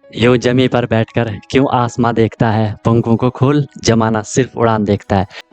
यूं जमी पर बैठकर क्यों आसमां देखता है, पंखों को खोल जमाना सिर्फ उड़ान देखता है।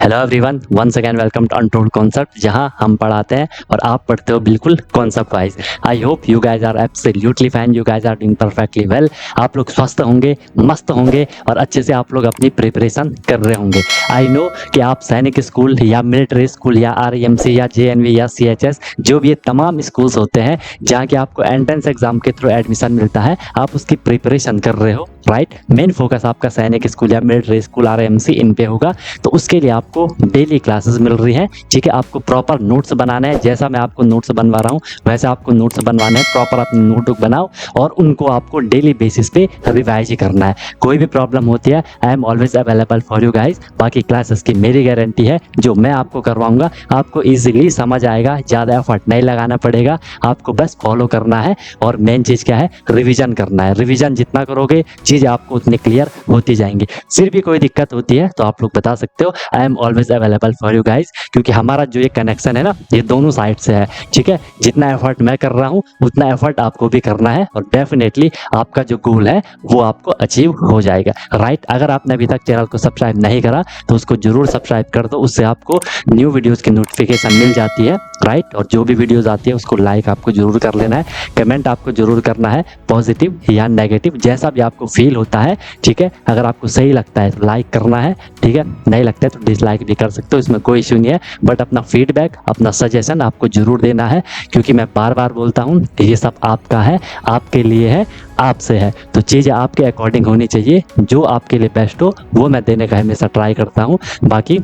Hello everyone, once again welcome to Untold Concept, जहां हम पढ़ाते हैं और आप पढ़ते हो बिल्कुल concept wise. I hope you guys are absolutely fine, you guys are doing perfectly well. आप लोग स्वस्थ होंगे, मस्त होंगे और अच्छे से आप लोग अपनी प्रिपरेशन कर रहे होंगे। आई नो कि आप सैनिक स्कूल या मिलिट्री स्कूल या आरईएमसी या जेएनवी या सीएचएस, जो भी ये तमाम स्कूल्स होते हैं जहाँ के आपको एंट्रेंस एग्जाम के थ्रू एडमिशन मिलता है, आप उसकी प्रिपरेशन कर रहे हो, राइट। मेन फोकस आपका सैनिक स्कूल या मिलिट्री स्कूल आरईएमसी इन पे होगा। तो उसके लिए आपको डेली क्लासेस मिल रही हैं, ठीक है। आपको प्रॉपर नोट्स बनाना है, जैसा मैं आपको नोट्स बनवा रहा हूँ वैसे आपको नोट्स बनवाने हैं। प्रॉपर अपनी नोटबुक बनाओ और उनको आपको डेली बेसिस पे रिवाइज ही करना है। कोई भी प्रॉब्लम होती है, I am always available for you guys. बाकी क्लासेस की मेरी गारंटी है, जो मैं आपको करवाऊंगा आपको ईजिली समझ आएगा, ज़्यादा एफर्ट नहीं लगाना पड़ेगा, आपको बस फॉलो करना है। और मेन चीज़ क्या है, रिविजन करना है। रिविजन जितना करोगे चीज़ आपको उतनी क्लियर होती जाएंगी। फिर भी कोई दिक्कत होती है तो आप लोग बता सकते हो, I am always available for you guys. क्योंकि हमारा जो ये कनेक्शन है ना, ये दोनों साइड से है, ठीक है। जितना एफर्ट मैं कर रहा हूँ उतना एफर्ट आपको भी करना है और डेफिनेटली आपका जो गोल है वो आपको अचीव हो जाएगा, राइट। अगर आपने अभी तक चैनल को सब्सक्राइब नहीं करा तो उसको जरूर सब्सक्राइब कर दो, उससे आपको न्यू वीडियोस की नोटिफिकेशन मिल जाती है, राइट। और जो भी वीडियोस आती है उसको लाइक आपको जरूर कर लेना है, कमेंट आपको जरूर करना है, पॉजिटिव या नेगेटिव जैसा भी आपको फील होता है, ठीक है। अगर आपको सही लगता है तो लाइक करना है, ठीक है। नहीं लगता है तो डिसलाइक भी कर सकते हो, इसमें कोई इश्यू नहीं है। बट अपना फीडबैक, अपना सजेशन आपको जरूर देना है, क्योंकि मैं बार बार बोलता हूँ कि ये सब आपका है, आपके लिए है, आपसे है। तो चीज़ें आपके अकॉर्डिंग होनी चाहिए, जो आपके लिए बेस्ट हो वो मैं देने का हमेशा ट्राई करता हूँ। बाकी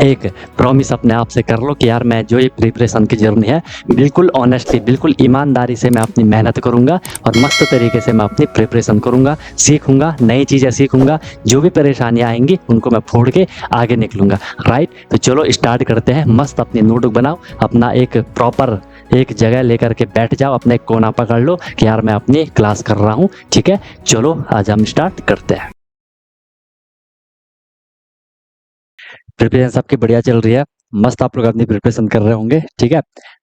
एक प्रॉमिस अपने आप से कर लो कि यार मैं जो ये प्रिपरेशन की जर्नी है बिल्कुल ऑनेस्टली, बिल्कुल ईमानदारी से मैं अपनी मेहनत करूंगा और मस्त तरीके से मैं अपनी प्रिपरेशन करूंगा, सीखूंगा, नई चीज़ें सीखूंगा। जो भी परेशानियां आएंगी उनको मैं फोड़ के आगे निकलूंगा, राइट। तो चलो स्टार्ट करते हैं। मस्त अपनी नोटबुक बनाओ, अपना एक प्रॉपर एक जगह लेकर के बैठ जाओ, अपने एक कोना पकड़ लो कि यार मैं अपनी क्लास कर रहा हूँ, ठीक है। चलो आज हम स्टार्ट करते हैं। प्रिपरेशन सबकी बढ़िया चल रही है, मस्त आप लोग अपनी प्रिपरेशन कर रहे होंगे, ठीक है।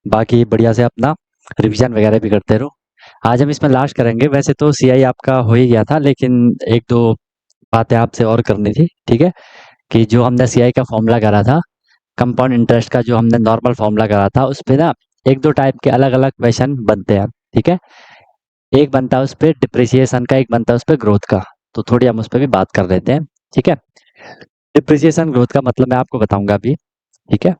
बाकी बढ़िया से अपना रिवीजन वगैरह भी करते रहो। आज हम इसमें लास्ट करेंगे। वैसे तो सीआई आपका हो ही गया था, लेकिन एक दो बातें आपसे और करनी थी, ठीक है। कि जो हमने सीआई का फॉर्मूला करा था, कंपाउंड इंटरेस्ट का जो हमने नॉर्मल फॉर्मूला करा था, उस पे ना एक दो टाइप के अलग अलग क्वेश्चन बनते हैं, ठीक है। एक बनता है उस पर डिप्रिसिएशन का, एक बनता है उस पर ग्रोथ का। तो थोड़ी हम उस पर भी बात कर लेते हैं, ठीक है। डिप्रिसिएशन ग्रोथ का मतलब मैं आपको बताऊंगा अभी, ठीक है।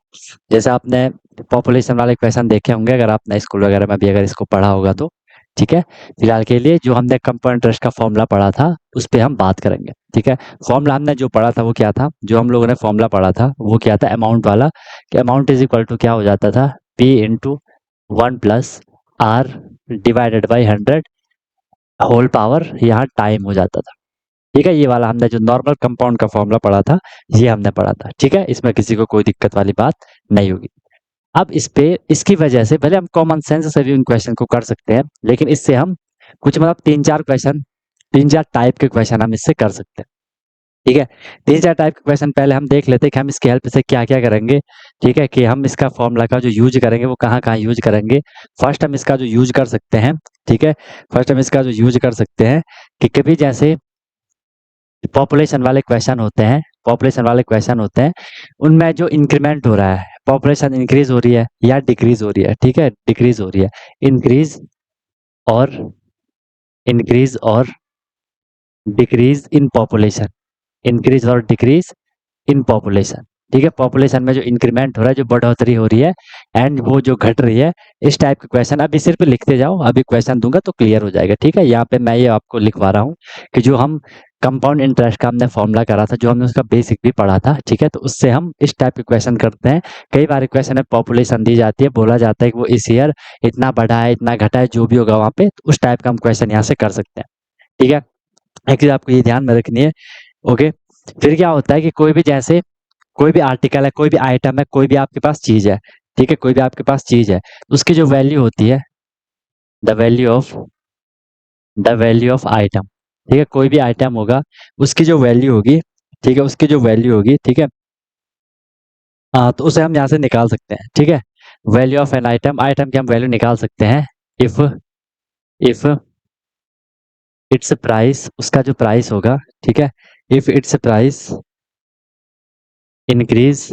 जैसे आपने पॉपुलेशन वाले क्वेश्चन देखे होंगे, अगर आपने स्कूल वगैरह में भी अगर इसको पढ़ा होगा तो, ठीक है। फिलहाल के लिए जो हमने कंपाउंड इंटरेस्ट का फॉर्मूला पढ़ा था उस पर हम बात करेंगे, ठीक है। फॉर्मूला हमने जो पढ़ा था वो क्या था, जो हम लोगों ने फॉर्मूला पढ़ा था वो क्या था, अमाउंट वाला। कि अमाउंट इज इक्वल टू क्या हो जाता था, P into 1+r divided by 100 whole power, यहाँ टाइम हो जाता था, ठीक है। ये वाला हमने जो नॉर्मल कंपाउंड का फॉर्मूला पढ़ा था ये हमने पढ़ा था, ठीक है। इसमें किसी को कोई दिक्कत वाली बात नहीं होगी। अब इस पे इसकी वजह से भले हम कॉमन सेंस से भी उन क्वेश्चन को कर सकते हैं, लेकिन इससे हम कुछ मतलब तीन चार टाइप के क्वेश्चन हम इससे कर सकते हैं, ठीक है। तीन चार टाइप के क्वेश्चन पहले हम देख लेते हैं कि हम इसकी हेल्प से क्या क्या करेंगे, ठीक है। कि हम इसका फॉर्मूला का जो यूज करेंगे वो कहाँ कहाँ यूज करेंगे। फर्स्ट हम इसका जो यूज कर सकते हैं, ठीक है। फर्स्ट हम इसका जो यूज कर सकते हैं कि कभी जैसे पॉपुलेशन वाले क्वेश्चन होते हैं, उनमें जो इंक्रीमेंट हो रहा है, पॉपुलेशन इंक्रीज हो रही है या डिक्रीज हो रही है, ठीक है। डिक्रीज हो रही है, इंक्रीज और इंक्रीज और डिक्रीज इन पॉपुलेशन, इंक्रीज और डिक्रीज इन पॉपुलेशन, ठीक है। पॉपुलेशन में जो इंक्रीमेंट हो रहा है, जो बढ़ोतरी हो रही है, एंड वो जो घट रही है, इस टाइप के क्वेश्चन अभी सिर्फ लिखते जाओ, अभी क्वेश्चन दूंगा तो क्लियर हो जाएगा, ठीक है। यहाँ पे मैं ये आपको लिखवा रहा हूँ कि जो हम कंपाउंड इंटरेस्ट का हमने फॉर्मूला करा था, जो हमने उसका बेसिक भी पढ़ा था, ठीक है। तो उससे हम इस टाइप के क्वेश्चन करते हैं। कई बार क्वेश्चन में पॉपुलेशन दी जाती है, बोला जाता है कि वो इस ईयर इतना बढ़ा है, इतना घटा है, जो भी होगा वहाँ पे, तो उस टाइप का हम क्वेश्चन यहाँ से कर सकते हैं, ठीक है। एक चीज आपको ये ध्यान में रखनी है, ओके। फिर क्या होता है कि कोई भी जैसे कोई भी आर्टिकल है, कोई भी आइटम है, कोई भी आपके पास चीज है, ठीक है। कोई भी आपके पास चीज है, उसकी जो वैल्यू होती है, the value of the value of item, ठीक है। कोई भी आइटम होगा उसकी जो वैल्यू होगी, ठीक है, उसकी जो वैल्यू होगी, ठीक है। तो उसे हम यहाँ से निकाल सकते हैं, ठीक है। Value of an item, item की हम वैल्यू निकाल सकते हैं इफ इफ इट्स प्राइस, उसका जो प्राइस होगा, ठीक है, इफ इट्स प्राइस इंक्रीज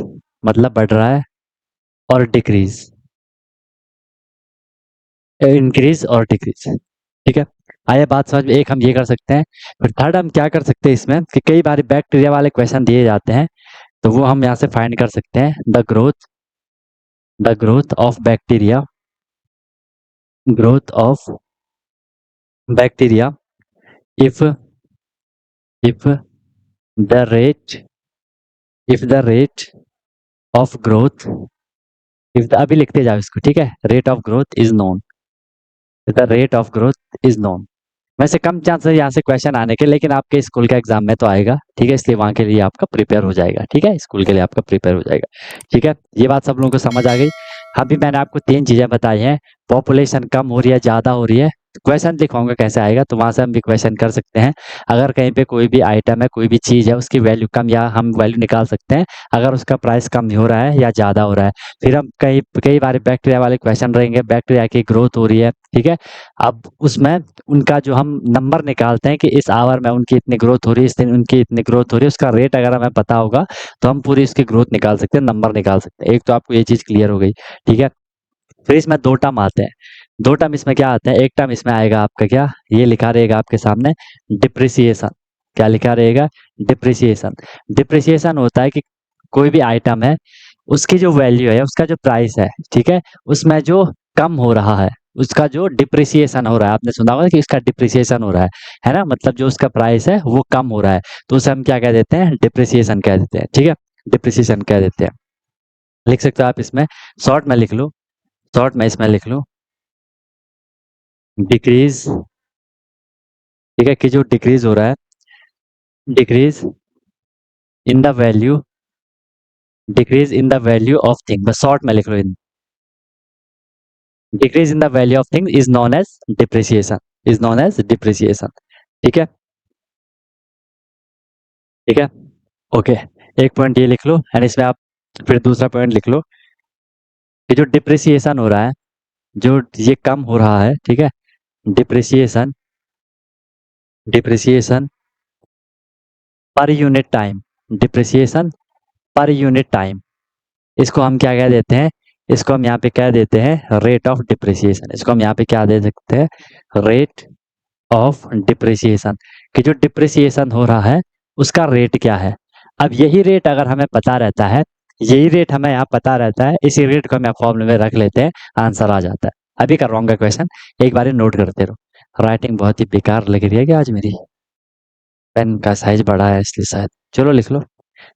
मतलब बढ़ रहा है, और डिक्रीज, इंक्रीज और डिक्रीज, ठीक है। आया बात समझ में? एक हम ये कर सकते हैं। फिर थर्ड हम क्या कर सकते हैं इसमें कि कई बार बैक्टीरिया वाले क्वेश्चन दिए जाते हैं, तो वो हम यहाँ से फाइंड कर सकते हैं। The growth of bacteria, growth of bacteria, if if the rate if the rate of growth, if अभी लिखते जाओ इसको, ठीक है। Rate of growth is known, the rate of growth is known. वैसे कम चांस है यहाँ से क्वेश्चन आने के, लेकिन आपके स्कूल का एग्जाम में तो आएगा, ठीक है, इसलिए वहां के लिए आपका प्रिपेयर हो जाएगा, ठीक है, स्कूल के लिए आपका प्रिपेयर हो जाएगा, ठीक है। ये बात सब लोगों को समझ आ गई। अभी मैंने आपको 3 चीजें बताई हैं। पॉपुलेशन कम हो रही है, ज्यादा हो रही है, क्वेश्चन लिखवाऊंगा कैसे आएगा, तो वहां से हम भी क्वेश्चन कर सकते हैं। अगर कहीं पे कोई भी आइटम है, कोई भी चीज है, उसकी वैल्यू कम, या हम वैल्यू निकाल सकते हैं अगर उसका प्राइस कम हो रहा है या ज्यादा हो रहा है। फिर हम कई कई बार बैक्टीरिया वाले क्वेश्चन रहेंगे, बैक्टीरिया की ग्रोथ हो रही है, ठीक है। अब उसमें उनका जो हम नंबर निकालते हैं कि इस आवर में उनकी इतनी ग्रोथ हो रही है, इस दिन उनकी इतनी ग्रोथ हो रही है, उसका रेट अगर हमें पता होगा तो हम पूरी उसकी ग्रोथ निकाल सकते हैं, नंबर निकाल सकते हैं। एक तो आपको ये चीज क्लियर हो गई, ठीक है। फिर इसमें 2 टर्म आते हैं। 2 टर्म इसमें क्या आते हैं? एक टर्म इसमें आएगा आपका, क्या ये लिखा रहेगा आपके सामने, डिप्रिसिएशन। क्या लिखा रहेगा? डिप्रिसिएशन। डिप्रिसिएशन होता है कि कोई भी आइटम है, उसकी जो वैल्यू है, उसका जो प्राइस है, ठीक है, उसमें जो कम हो रहा है, उसका जो डिप्रिसिएशन हो रहा है, आपने सुना होगा कि इसका डिप्रिसिएशन हो रहा है ना, मतलब जो उसका प्राइस है वो कम हो रहा है, तो उसे हम क्या कह देते हैं? डिप्रिसिएशन कह देते हैं, ठीक है, डिप्रिसिएशन कह देते हैं। लिख सकते हो आप इसमें, शॉर्ट में लिख लो, शॉर्ट में इसमें लिख लो डिक्रीज, ठीक है, कि जो डिक्रीज हो रहा है, decrease in the value, decrease in the value of thing, बस शॉर्ट में लिख लो, in decrease in the value of thing is known as depreciation, is known as depreciation, ठीक है, ठीक है, ओके। एक पॉइंट ये लिख लो, एंड इसमें आप फिर दूसरा पॉइंट लिख लो कि जो डिप्रिसिएशन हो रहा है, जो ये कम हो रहा है, ठीक है, depreciation, depreciation per unit time, depreciation per unit time, इसको हम क्या कह देते हैं? इसको हम यहाँ पे कह देते हैं रेट ऑफ डिप्रिसिएशन। इसको हम यहाँ पे क्या दे सकते हैं? रेट ऑफ डिप्रिसिएशन, कि जो डिप्रिसिएशन हो रहा है उसका रेट क्या है। अब यही रेट अगर हमें पता रहता है, यही रेट हमें यहाँ पता रहता है, इसी रेट को हम यहाँ फॉर्मूले में रख लेते हैं, आंसर आ जाता है। अभी कर रहा हूँ क्वेश्चन, एक बार नोट करते रहो। राइटिंग बहुत ही बेकार लग रही है क्या आज मेरी? पेन का साइज बड़ा है इसलिए शायद। चलो लिख लो।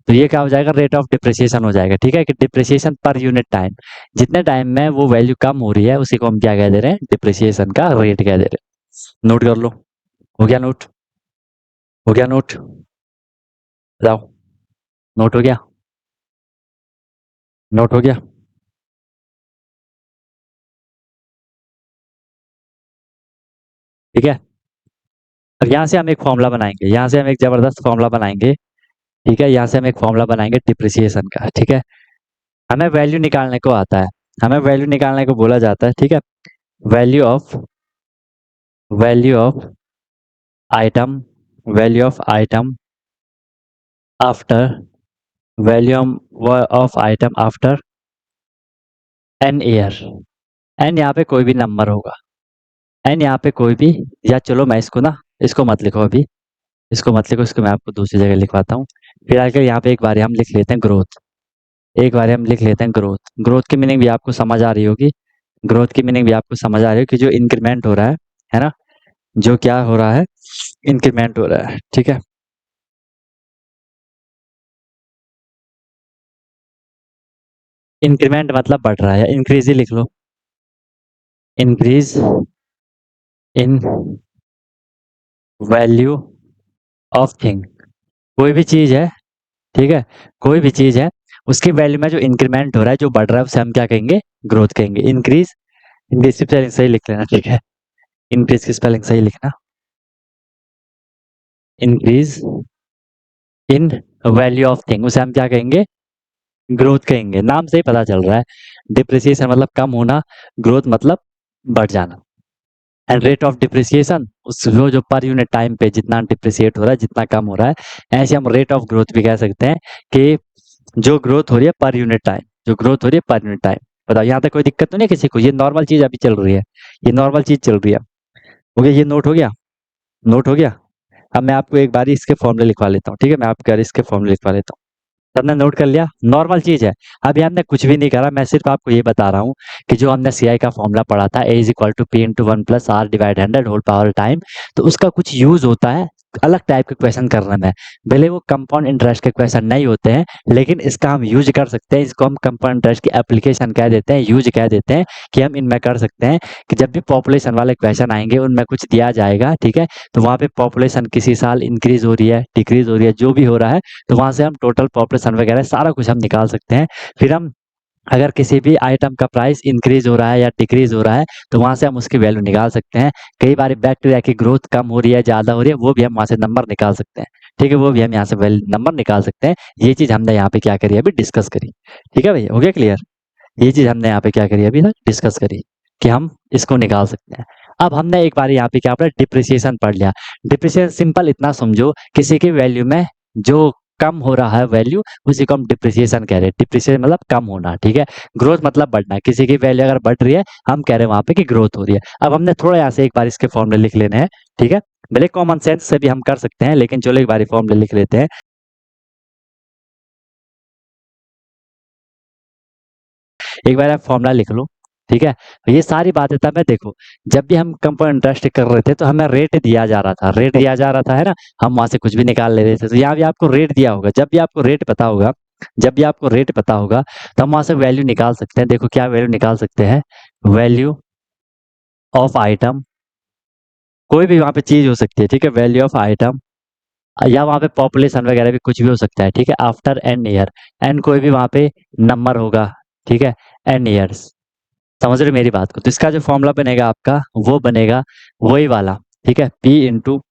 तो ये क्या हो जाएगा? रेट ऑफ डिप्रिसिएशन हो जाएगा, ठीक है, कि डिप्रिसिएशन पर यूनिट टाइम, जितने टाइम में वो वैल्यू कम हो रही है उसी को हम क्या कह दे रहे हैं? डिप्रिसिएशन का रेट कह दे रहे हैं। नोट कर लो। हो गया नोट? हो गया नोट? बताओ, नोट हो गया? नोट हो गया? ठीक है। अब यहाँ से हम एक फॉर्मूला बनाएंगे, यहाँ से हम एक जबरदस्त फॉर्मूला बनाएंगे, ठीक है, यहाँ से हम एक फॉर्मूला बनाएंगे डिप्रिसिएशन का, ठीक है। हमें वैल्यू निकालने को आता है, हमें वैल्यू निकालने को बोला जाता है, ठीक है। Value of, value of item, value of item after, value of item after N year. N यहाँ पे कोई भी नंबर होगा, एन यहाँ पे कोई भी, या चलो मैं इसको ना, इसको मत लिखो अभी, इसको मत लिखो, इसको मैं आपको दूसरी जगह लिखवाता हूँ। फिर आगे यहाँ पे एक बार हम लिख लेते हैं ग्रोथ, एक बार हम लिख लेते हैं ग्रोथ। ग्रोथ की मीनिंग भी आपको समझ आ रही होगी, ग्रोथ की मीनिंग भी आपको समझ आ रही है कि जो इंक्रीमेंट हो रहा है ना, जो क्या हो रहा है? इंक्रीमेंट हो रहा है, ठीक है। इंक्रीमेंट मतलब बढ़ रहा है, या इंक्रीज ही लिख लो, increase in value of thing. कोई भी चीज है, ठीक है, कोई भी चीज है, उसकी वैल्यू में जो इंक्रीमेंट हो रहा है, जो बढ़ रहा है, उसे हम क्या कहेंगे? ग्रोथ कहेंगे। इंक्रीज, इंक्रीज की स्पेलिंग सही लिख लेना, ठीक है, इंक्रीज की स्पेलिंग सही लिखना, increase in value of thing, उसे हम क्या कहेंगे? ग्रोथ कहेंगे। नाम से ही पता चल रहा है, डिप्रिसिएशन मतलब कम होना, ग्रोथ मतलब बढ़ जाना। एंड रेट ऑफ डिप्रिसिएशन, उस वो जो पर यूनिट टाइम पे जितना डिप्रिसिएट हो रहा है, जितना कम हो रहा है, ऐसे हम रेट ऑफ ग्रोथ भी कह सकते हैं कि जो ग्रोथ हो रही है पर यूनिट टाइम, जो ग्रोथ हो रही है पर यूनिट टाइम। बताओ यहाँ तक कोई दिक्कत तो नहीं है किसी को? ये नॉर्मल चीज अभी चल रही है, ये नॉर्मल चीज चल रही है। हो गया, ये नोट हो गया, नोट हो गया। अब मैं आपको एक बार इसके फॉर्मूले लिखवा लेता हूँ, ठीक है, मैं आपके इसके फॉर्मूले लिखवा लेता हूँ। सबने नोट कर लिया, नॉर्मल चीज है। अभी हमने कुछ भी नहीं करा, मैं सिर्फ आपको ये बता रहा हूँ कि जो हमने सीआई का फॉर्मूला पढ़ा था, A is equal to P into one plus R divide 100 whole power time, तो उसका कुछ यूज होता है अलग टाइप के क्वेश्चन करने में। भले वो कंपाउंड इंटरेस्ट के क्वेश्चन नहीं होते हैं, लेकिन इसका हम यूज कर सकते हैं। इसको हम कंपाउंड इंटरेस्ट की एप्लीकेशन कह देते हैं, यूज कह देते हैं कि हम इनमें कर सकते हैं कि जब भी पॉपुलेशन वाले क्वेश्चन आएंगे, उनमें कुछ दिया जाएगा, ठीक है, तो वहाँ पे पॉपुलेशन किसी साल इंक्रीज हो रही है, डिक्रीज हो रही है, जो भी हो रहा है, तो वहां से हम टोटल पॉपुलेशन वगैरह सारा कुछ हम निकाल सकते हैं। फिर हम अगर किसी भी आइटम का प्राइस इंक्रीज हो रहा है या डिक्रीज हो रहा है, तो वहां से हम उसकी वैल्यू निकाल सकते हैं। कई बार बैक्टीरिया की ग्रोथ कम हो रही है, ज्यादा हो रही है, वो भी हम वहां से नंबर निकाल सकते हैं, ठीक है, वो भी हम यहाँ से नंबर निकाल सकते हैं। ये चीज हमने यहाँ पे क्या करी, अभी डिस्कस करी। ठीक है भैया, हो गया क्लियर? ये चीज हमने यहाँ पे क्या करी, अभी तक डिस्कस करी कि हम इसको निकाल सकते हैं। अब हमने एक बार यहाँ पे क्या पढ़ा, डिप्रिसिएशन पढ़ लिया। डिप्रिसिएशन सिंपल इतना समझो, किसी की वैल्यू में जो कम हो रहा है वैल्यू, उसी को हम डिप्रिसिएशन कह रहे हैं। डिप्रिसिएशन मतलब कम होना, ठीक है। ग्रोथ मतलब बढ़ना, किसी की वैल्यू अगर बढ़ रही है, हम कह रहे हैं वहां पे कि ग्रोथ हो रही है। अब हमने थोड़ा यहाँ से एक बार इसके फॉर्मूले लिख लेने हैं, ठीक है। भले कॉमन सेंस से भी हम कर सकते हैं, लेकिन चलो एक बार फॉर्मूले लिख लेते हैं। एक बार आप फॉर्मूला लिख लो, ठीक है। तो ये सारी बातें तब है, देखो, जब भी हम कंपाउंड इंटरेस्ट कर रहे थे, तो हमें रेट दिया जा रहा था, रेट दिया जा रहा था, है ना। हम वहां से कुछ भी निकाल ले रहे थे, तो यहाँ भी आपको रेट दिया होगा। जब भी आपको रेट पता होगा, जब भी आपको रेट पता होगा, तो हम वहां से वैल्यू निकाल सकते हैं। देखो क्या वैल्यू निकाल सकते हैं, वैल्यू ऑफ आइटम, कोई भी वहां पे चीज हो सकती है, ठीक है, वैल्यू ऑफ आइटम, या वहां पे पॉपुलेशन वगैरह भी कुछ भी हो सकता है, ठीक है, आफ्टर एन ईयर, एन कोई भी वहां पे नंबर होगा, ठीक है, एन ईयर्स। समझ रहे हो मेरी बात को? तो इसका जो फॉर्मूला बनेगा आपका, वो बनेगा वही वाला, ठीक है, पी इंटू,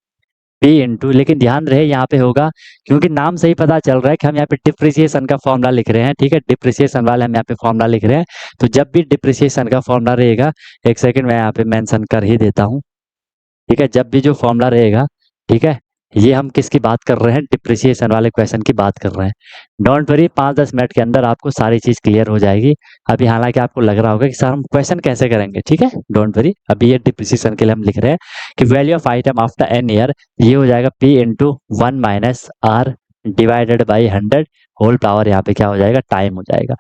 लेकिन ध्यान रहे यहाँ पे होगा, क्योंकि नाम से ही पता चल रहा है कि हम यहाँ पे डिप्रिसिएशन का फॉर्मूला लिख रहे हैं, ठीक है, डिप्रिसिएशन वाला हम यहाँ पे फॉर्मूला लिख रहे हैं। तो जब भी डिप्रिसिएशन का फॉर्मूला रहेगा, एक सेकंड मैं यहाँ पे मेंशन कर ही देता हूँ, ठीक है, जब भी जो फॉर्मूला रहेगा, ठीक है, ये हम किसकी बात कर रहे हैं, डिप्रिसिएशन वाले क्वेश्चन की बात कर रहे हैं। डोंट वरी, 5-10 मिनट के अंदर आपको सारी चीज क्लियर हो जाएगी। अभी हालांकि आपको लग रहा होगा कि सर हम क्वेश्चन कैसे करेंगे, ठीक है, डोंट वरी, अभी ये डिप्रिसिएशन के लिए हम लिख रहे हैं कि value of item after N year, ये हो जाएगा P into one minus r divided by 100 whole power, यहाँ पे क्या हो जाएगा, टाइम हो जाएगा।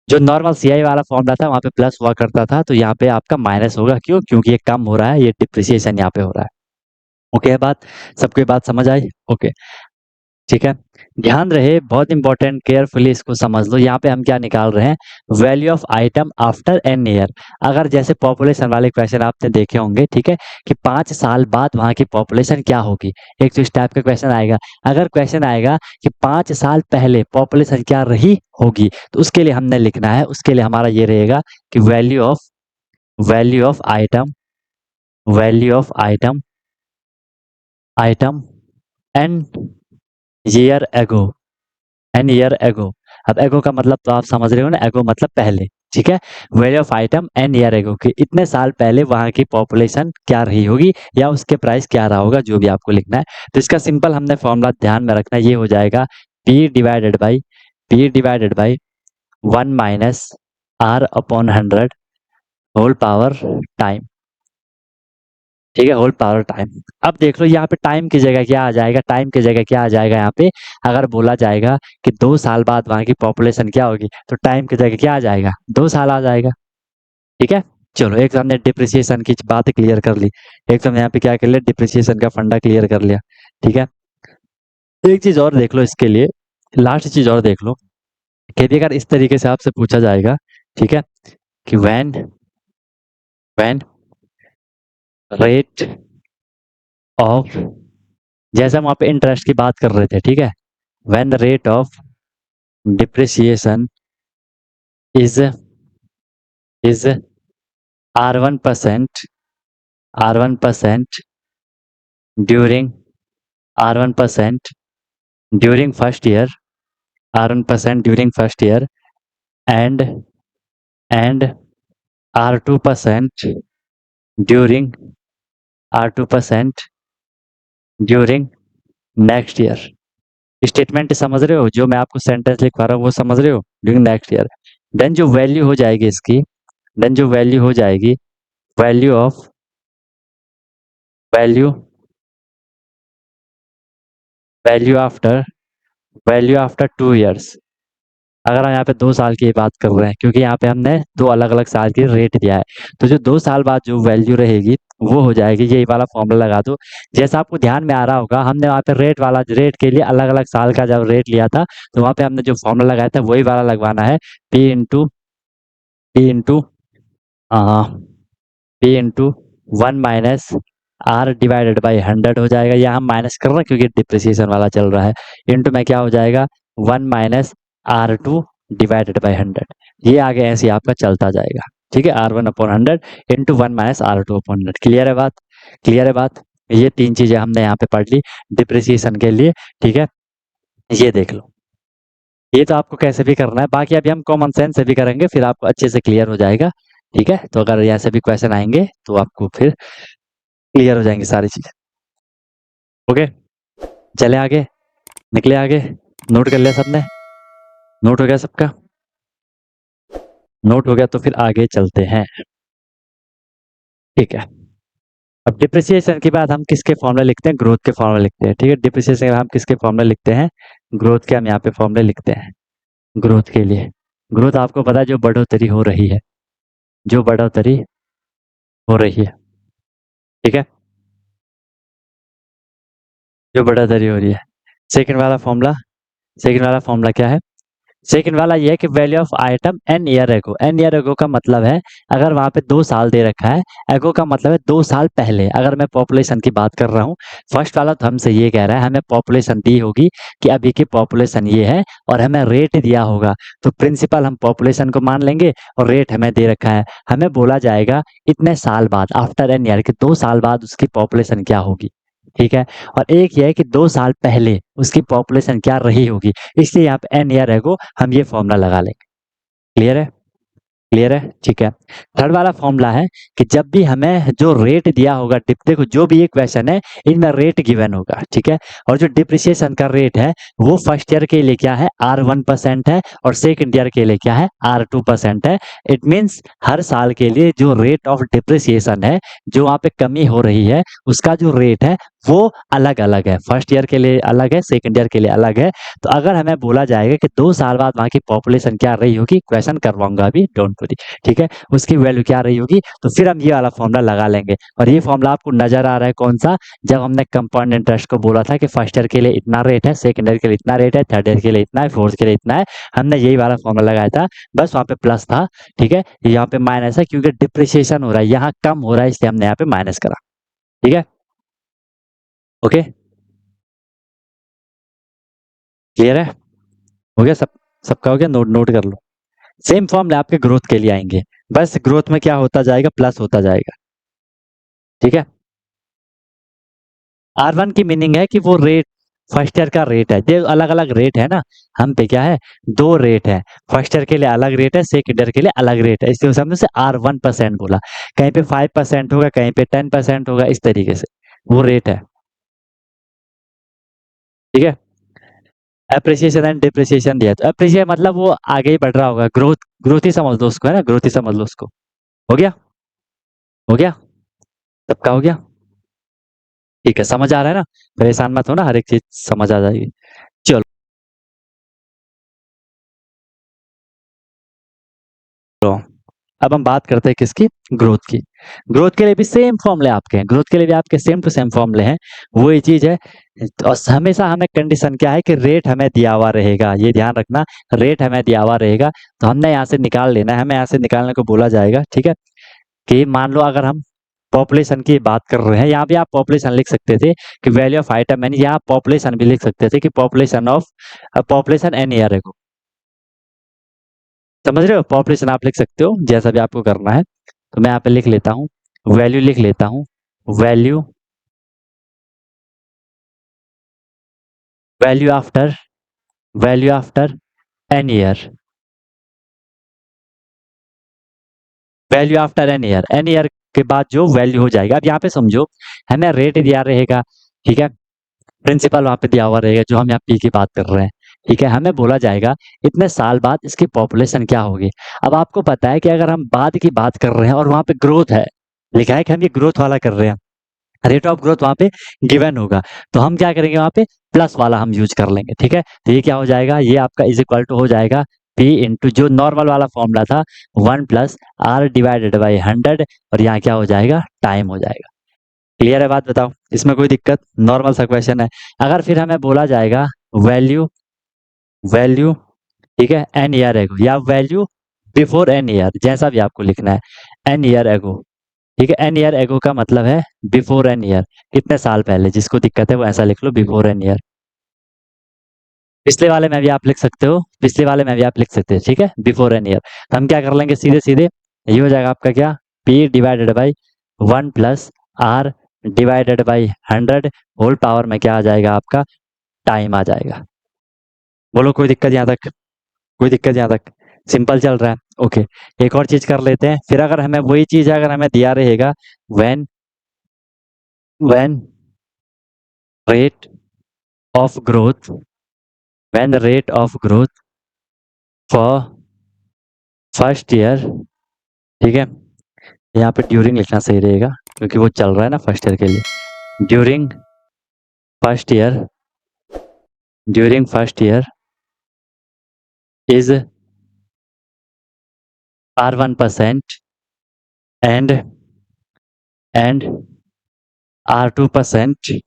जो नॉर्मल सीआई वाला फॉर्मूला था, वहां पे प्लस हुआ करता था, तो यहाँ पे आपका माइनस होगा, क्यों? क्योंकि ये कम हो रहा है, ये डिप्रिसिएशन यहाँ पे हो रहा है। ओके है बात? सबको ये बात समझ आई? ओके, ठीक है। ध्यान रहे, बहुत इंपॉर्टेंट, केयरफुली इसको समझ लो। यहाँ पे हम क्या निकाल रहे हैं, value of item after N year. अगर जैसे पॉपुलेशन वाले क्वेश्चन आपने देखे होंगे, ठीक है, कि 5 साल बाद वहां की पॉपुलेशन क्या होगी, एक तो इस टाइप का क्वेश्चन आएगा। अगर क्वेश्चन आएगा कि 5 साल पहले पॉपुलेशन क्या रही होगी, तो उसके लिए हमने लिखना है, उसके लिए हमारा ये रहेगा कि value of item item N year ago, N year ago. अब एगो का मतलब तो आप समझ रहे हो ना, एगो मतलब पहले, ठीक है। Value of item N year ago, कि इतने साल पहले वहां की पॉपुलेशन क्या रही होगी, या उसके प्राइस क्या रहा होगा, जो भी आपको लिखना है। तो इसका सिंपल हमने फॉर्मूला ध्यान में रखना है, ये हो जाएगा P divided by 1 - R/100 whole power time, ठीक है, होल पावर टाइम। अब देख लो यहाँ पे टाइम की जगह क्या आ जाएगा, टाइम की जगह क्या आ जाएगा यहाँ पे, अगर बोला जाएगा कि 2 साल बाद वहां की पॉपुलेशन क्या होगी, तो टाइम की जगह क्या आ जाएगा, 2 साल आ जाएगा, ठीक है। चलो, एक तो हमने डिप्रिसिएशन की बात क्लियर कर ली, एक तो हमने यहाँ पे क्या कर लिया, डिप्रिसिएशन का फंडा क्लियर कर लिया, ठीक है। एक चीज और देख लो इसके लिए, लास्ट चीज और देख लो, कि यदि अगर इस तरीके से आपसे पूछा जाएगा, ठीक है, कि व्हेन रेट ऑफ, जैसे हम वहाँ पे इंटरेस्ट की बात कर रहे थे, ठीक है, when the rate of depreciation is R1% R1% during R1% during first year, R1% during first year, and and R2% during R2% during next year. Statement समझ रहे हो, जो मैं आपको सेंटेंस लिखवा रहा हूँ वो समझ रहे हो, ड्यूरिंग नेक्स्ट ईयर। देन जो वैल्यू हो जाएगी इसकी, देन जो वैल्यू हो जाएगी, value of value value after value after 2 years. अगर हम यहाँ पे 2 साल की बात कर रहे हैं, क्योंकि यहाँ पे हमने 2 अलग अलग साल की रेट दिया है, तो जो 2 साल बाद जो वैल्यू रहेगी वो हो जाएगी, यही वाला फॉर्मूला लगा दो। जैसा आपको ध्यान में आ रहा होगा, हमने वहाँ पे रेट के लिए अलग अलग साल का जब रेट लिया था, तो वहाँ पे हमने जो फॉर्मूला लगाया था वही वाला लगवाना है। P into P into 1 - R/100 हो जाएगा। या हम माइनस कर रहे हैं क्योंकि डिप्रिसिएशन वाला चल रहा है। इंटू में क्या हो जाएगा, 1 - R2/100। ये आगे ऐसे ही आपका चलता जाएगा। ठीक है, R1/100 इंटू 1 - R2/100। क्लियर है बात? क्लियर है बात? ये 3 चीजें हमने यहाँ पे पढ़ ली डिप्रिसिएशन के लिए। ठीक है, ये देख लो। ये तो आपको कैसे भी करना है, बाकी अभी हम कॉमन सेंस से भी करेंगे, फिर आपको अच्छे से क्लियर हो जाएगा। ठीक है, तो अगर यहाँ से भी क्वेश्चन आएंगे तो आपको फिर क्लियर हो जाएंगी सारी चीजें। ओके, चले आगे, निकले आगे। नोट कर लिया सबने? नोट हो गया सबका? नोट हो गया तो फिर आगे चलते हैं। ठीक है, अब डिप्रिसिएशन के बाद हम किसके फॉर्मूले लिखते हैं? ग्रोथ के फॉर्मूले लिखते हैं। ठीक है, डिप्रिसिएशन के बाद हम किसके फॉर्मूले लिखते हैं? ग्रोथ के हम यहाँ पे फॉर्मूले लिखते हैं। ग्रोथ के लिए, ग्रोथ आपको पता है जो बढ़ोतरी हो रही है, जो बढ़ोतरी हो रही है। ठीक है, जो बढ़ोतरी हो रही है। सेकंड वाला फॉर्मूला क्या है? सेकंड वाला ये है कि value of item N year ago. N year ago का मतलब है, अगर वहां पे 2 साल दे रखा है, एगो का मतलब है 2 साल पहले। अगर मैं पॉपुलेशन की बात कर रहा हूँ, फर्स्ट वाला तो हमसे ये कह रहा है हमें पॉपुलेशन दी होगी कि अभी की पॉपुलेशन ये है और हमें रेट दिया होगा, तो प्रिंसिपल हम पॉपुलेशन को मान लेंगे और रेट हमें दे रखा है। हमें बोला जाएगा इतने साल बाद, आफ्टर एन ईयर, के 2 साल बाद उसकी पॉपुलेशन क्या होगी। ठीक है, और एक ये है कि 2 साल पहले उसकी पॉपुलेशन क्या रही होगी, इसलिए यहाँ पे एन ईयर एगो हम ये फॉर्मूला लगा लेंगे। क्लियर है? क्लियर है? ठीक है। थर्ड वाला फॉर्मूला है कि जब भी हमें जो रेट दिया होगा, देखो जो भी ये क्वेश्चन है इनमें रेट गिवन होगा। ठीक है, और जो डिप्रिसिएशन का रेट है वो फर्स्ट ईयर के लिए क्या है, R1% है, और सेकंड ईयर के लिए क्या है, R2% है। इट मींस हर साल के लिए जो रेट ऑफ डिप्रिसिएशन है, जो वहाँ पे कमी हो रही है, उसका जो रेट है वो अलग अलग है। फर्स्ट ईयर के लिए अलग है, सेकंड ईयर के लिए अलग है। तो अगर हमें बोला जाएगा कि 2 साल बाद वहां की पॉपुलेशन क्या रही होगी, क्वेश्चन करवाऊंगा अभी, डोंट वरी। ठीक है, उसकी वैल्यू क्या रही होगी, तो फिर हम ये वाला फॉर्मूला लगा लेंगे। और ये फॉर्मूला आपको नजर आ रहा है कौन सा, जब हमने कंपाउंड इंटरेस्ट को बोला था कि फर्स्ट ईयर के लिए इतना रेट है, सेकंड ईयर के लिए इतना रेट है, थर्ड ईयर के लिए इतना है, फोर्थ के लिए इतना है, हमने यही वाला फॉर्मूला लगाया था। बस वहां पे प्लस था। ठीक है, यहाँ पे माइनस है क्योंकि डिप्रिसिएशन हो रहा है, यहाँ कम हो रहा है, इसलिए हमने यहाँ पे माइनस करा। ठीक है, ओके, क्लियर है? हो गया सब? सबका हो गया? नोट नोट कर लो। सेम फॉर्मूले आपके ग्रोथ के लिए आएंगे, बस ग्रोथ में क्या होता जाएगा, प्लस होता जाएगा। ठीक है, R1 की मीनिंग है कि वो रेट फर्स्ट ईयर का रेट है, जो अलग अलग रेट है ना, हम पे क्या है, 2 रेट है। फर्स्ट ईयर के लिए अलग रेट है, सेकंड ईयर के लिए अलग रेट है, इसलिए हमने से R1% बोला। कहीं पे 5% होगा, कहीं पे 10% होगा, इस तरीके से वो रेट है। ठीक है, अप्रिसिएशन एंड डिप्रिसिएशन दिया, तो अप्रिसिएट मतलब वो आगे ही बढ़ रहा होगा, ग्रोथ, ग्रोथ ही समझ लो उसको, है ना, ग्रोथ ही समझ लो उसको। हो गया? हो गया? सबका हो गया? ठीक है, समझ आ रहा है ना? परेशान मत हो ना, हर एक चीज समझ आ जाएगी। चलो, अब हम बात करते हैं किसकी, ग्रोथ की। ग्रोथ के लिए भी सेम फॉर्मूले आपके हैं, ग्रोथ के लिए भी आपके सेम टू सेम फॉर्मूले हैं, वही चीज है। और हमेशा हमें कंडीशन क्या है कि रेट हमें दिया हुआ रहेगा, ये ध्यान रखना, रेट हमें दिया हुआ रहेगा, तो हमने यहाँ से निकाल लेना है, हमें यहाँ से निकालने को बोला जाएगा। ठीक है, कि मान लो अगर हम पॉपुलेशन की बात कर रहे हैं, यहाँ भी आप पॉपुलेशन लिख सकते थे कि वैल्यू ऑफ आइटम एन, यहाँ पॉपुलेशन भी लिख सकते थे कि पॉपुलेशन एन ईयर है। समझ रहे हो, पॉपुलेशन आप लिख सकते हो जैसा भी आपको करना है। तो मैं यहाँ पे लिख लेता हूँ, वैल्यू लिख लेता हूँ, value value after value after N year, value after N year, N year के बाद जो वैल्यू हो जाएगा, अब यहाँ पे समझो हमें रेट दिया रहेगा, ठीक है, प्रिंसिपल वहाँ पे दिया हुआ रहेगा जो हम यहाँ पी की बात कर रहे हैं, ठीक है, हमें बोला जाएगा इतने साल बाद इसकी पॉपुलेशन क्या होगी। अब आपको पता है कि अगर हम बाद की बात कर रहे हैं और वहाँ पे ग्रोथ है, लिखा है कि हम ये ग्रोथ वाला कर रहे हैं, रेट ऑफ ग्रोथ वहाँ पे गिवन होगा, तो हम क्या करेंगे वहाँ पे प्लस वाला हम यूज कर लेंगे, ठीक है। तो ये क्या हो जाएगा, ये आपका इज इक्वल टू हो जाएगा पी इंटू जो नॉर्मल वाला फॉर्मूला था 1+r/100, और यहाँ क्या हो जाएगा, टाइम हो जाएगा। क्लियर है बात, बताओ इसमें कोई दिक्कत, नॉर्मल सा क्वेश्चन है। अगर फिर हमें बोला जाएगा वैल्यू वैल्यू ठीक है एन ईयर एगो, या वैल्यू बिफोर एन ईयर, जैसा भी आपको लिखना है, एन ईयर एगो, ठीक है, एन ईयर एगो का मतलब है बिफोर एन ईयर, कितने साल पहले, जिसको दिक्कत है वो ऐसा लिख लो बिफोर एन ईयर। पिछले वाले में भी आप लिख सकते हो, पिछले वाले में भी आप लिख सकते हो, ठीक है, बिफोर एन ईयर। तो हम क्या कर लेंगे, सीधे सीधे ये हो जाएगा आपका क्या, P divided by 1+r/100 whole power में क्या आ जाएगा आपका, टाइम आ जाएगा। बोलो कोई दिक्कत यहाँ तक, कोई दिक्कत यहाँ तक, सिंपल चल रहा है, ओके। एक और चीज कर लेते हैं, फिर अगर हमें वही चीज अगर हमें दिया रहेगा when when rate of growth when the rate of growth for first year, ठीक है, यहाँ पे ड्यूरिंग लिखना सही रहेगा क्योंकि वो चल रहा है ना फर्स्ट ईयर के लिए, during first year is R1% and R2%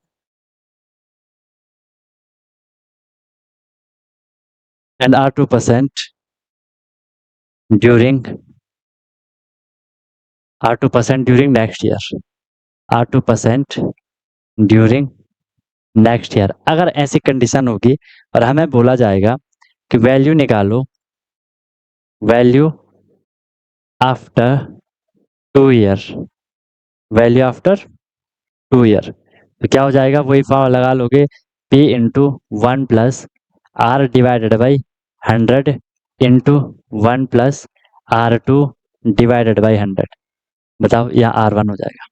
and R2% during R2% during next year, R2% during next year. अगर ऐसी कंडीशन होगी और हमें बोला जाएगा कि वैल्यू निकालो, value after 2 year, value after 2 year, तो क्या हो जाएगा, वही फॉर्मूला लगा लोगे, P into 1+r/100 into 1+r2/100, बताओ यहाँ R1 हो जाएगा।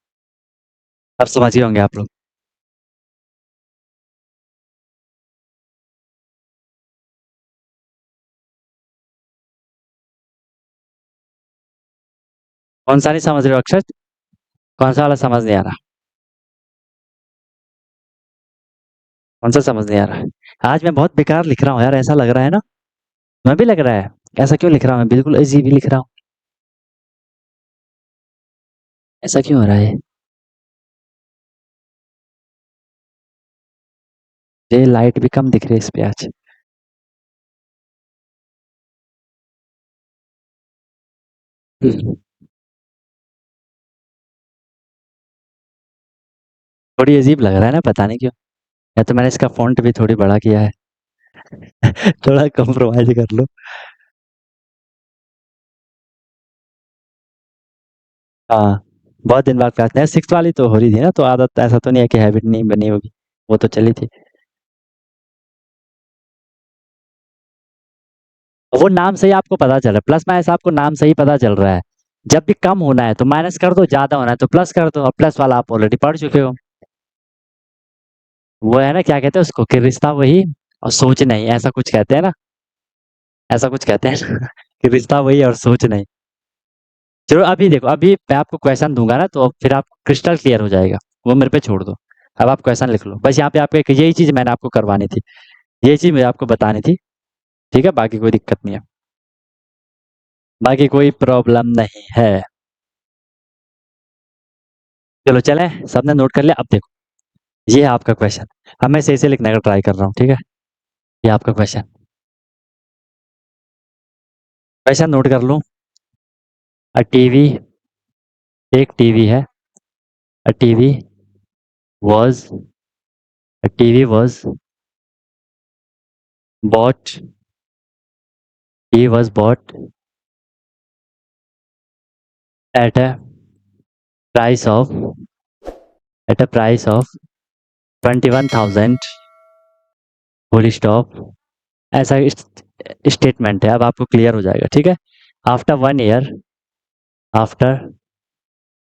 अब समझ गए होंगे आप लोग। कौन सा नहीं समझ रहे हो अक्षर, कौन सा वाला समझ नहीं आ रहा, कौन सा समझ नहीं आ रहा। आज मैं बहुत बेकार लिख रहा हूँ यार, ऐसा लग रहा है ना, मैं भी लग रहा है, ऐसा क्यों लिख रहा हूँ, मैं बिल्कुल अजीब ही लिख रहा हूँ, ऐसा क्यों हो रहा है। ये लाइट भी कम दिख रही है इस पे आज। थोड़ी अजीब लग रहा है ना, पता नहीं क्यों, या तो मैंने इसका फॉन्ट भी थोड़ी बड़ा किया है। थोड़ा कम्प्रोमाइज कर लो। हाँ, बहुत दिन बाद करते हैं, सिक्स वाली तो हो रही थी ना, तो आदत ऐसा तो नहीं है कि हैबिट नहीं बनी होगी, वो तो चली थी। वो नाम से ही आपको पता चल रहा है, प्लस माइनस आपको नाम से ही पता चल रहा है, जब भी कम होना है तो माइनस कर दो, ज्यादा होना है तो प्लस कर दो, और प्लस वाला आप ऑलरेडी पढ़ चुके हो। वो है ना, क्या कहते हैं उसको, कि रिश्ता वही और सोच नहीं, ऐसा कुछ कहते हैं ना, ऐसा कुछ कहते हैं ना, कि रिश्ता वही और सोच नहीं। चलो अभी देखो, अभी मैं आपको क्वेश्चन दूंगा ना, तो फिर आप क्रिस्टल क्लियर हो जाएगा, वो मेरे पे छोड़ दो। अब आप क्वेश्चन लिख लो, बस यहाँ पे आपको यही चीज मैंने आपको करवानी थी, यही चीज मुझे आपको बतानी थी, ठीक है, बाकी कोई दिक्कत नहीं है, बाकी कोई प्रॉब्लम नहीं है। चलो चले, सबने नोट कर लिया, अब देखो ये है आपका क्वेश्चन, अब मैं सही से लिखने का ट्राई कर रहा हूँ, ठीक है, ये आपका क्वेश्चन, क्वेश्चन नोट कर लो। अ टीवी, एक टीवी है, a TV was a TV was bought, he was bought at a price of, at a price of 21,000, full stop, ऐसा स्टेटमेंट है, अब आपको क्लियर हो जाएगा, ठीक है। आफ्टर 1 ईयर, आफ्टर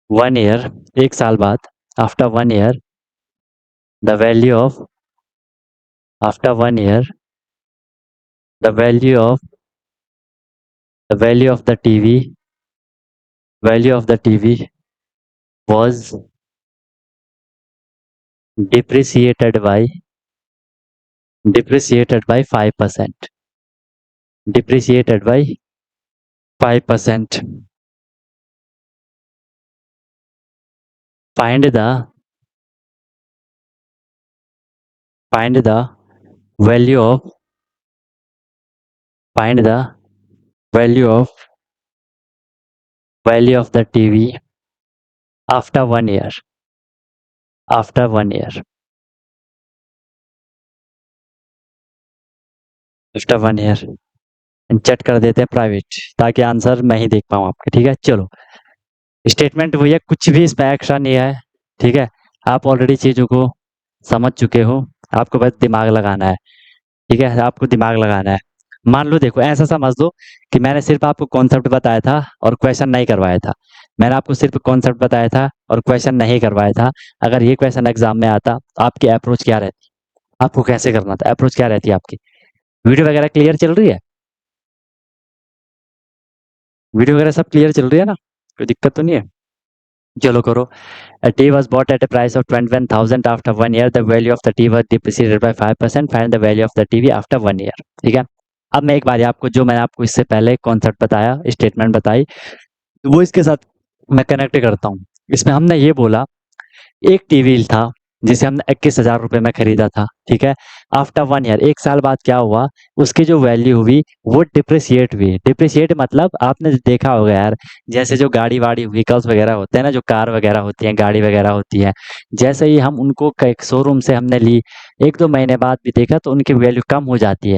1 ईयर, 1 साल बाद, after 1 year the value of, after 1 year the value of, the value of the TV, value of the TV was depreciated by, depreciated by 5%, depreciated by 5%. Find the, find the value of, find the value of, value of the TV after 1 year, after 1 year, after 1 year. Check कर देते हैं private, ताकि answer मैं ही देख पाऊँ आपके। ठीक है, चलो स्टेटमेंट वही है, कुछ भी इसमें एक्स्ट्रा नहीं है। ठीक है, आप ऑलरेडी चीज़ों को समझ चुके हो, आपको बस दिमाग लगाना है। ठीक है, आपको दिमाग लगाना है। मान लो देखो, ऐसा समझ लो कि मैंने सिर्फ आपको कॉन्सेप्ट बताया था और क्वेश्चन नहीं करवाया था। मैंने आपको सिर्फ कॉन्सेप्ट बताया था और क्वेश्चन नहीं करवाया था। अगर ये क्वेश्चन एग्जाम में आता तो आपकी अप्रोच क्या रहती, आपको कैसे करना था, अप्रोच क्या रहती आपकी? वीडियो वगैरह क्लियर चल रही है? वीडियो वगैरह सब क्लियर चल रही है ना, कोई दिक्कत तो नहीं है? चलो करो। A tea was bought at a price of 21,000 after 1 year. The value of the tea was depreciated by 5%. Find the value of the TV after 1 year. ठीक है, अब मैं एक बार आपको जो मैंने आपको इससे पहले कॉन्सेप्ट बताया, स्टेटमेंट बताई, वो इसके साथ मैं कनेक्ट करता हूँ। इसमें हमने ये बोला, एक टीवी था जिसे हमने 21,000 रुपये में खरीदा था। ठीक है, आफ्टर 1 ईयर, 1 साल बाद क्या हुआ, उसकी जो वैल्यू हुई वो डिप्रिसिएट हुई। डिप्रिसिएट मतलब आपने देखा होगा यार, जैसे जो गाड़ी वाड़ी व्हीकल्स वगैरह होते हैं ना, जो कार वगैरह होती हैं, गाड़ी वगैरह होती है, जैसे ही हम उनको एक शोरूम से हमने ली, 1-2 महीने बाद भी देखा तो उनकी वैल्यू कम हो जाती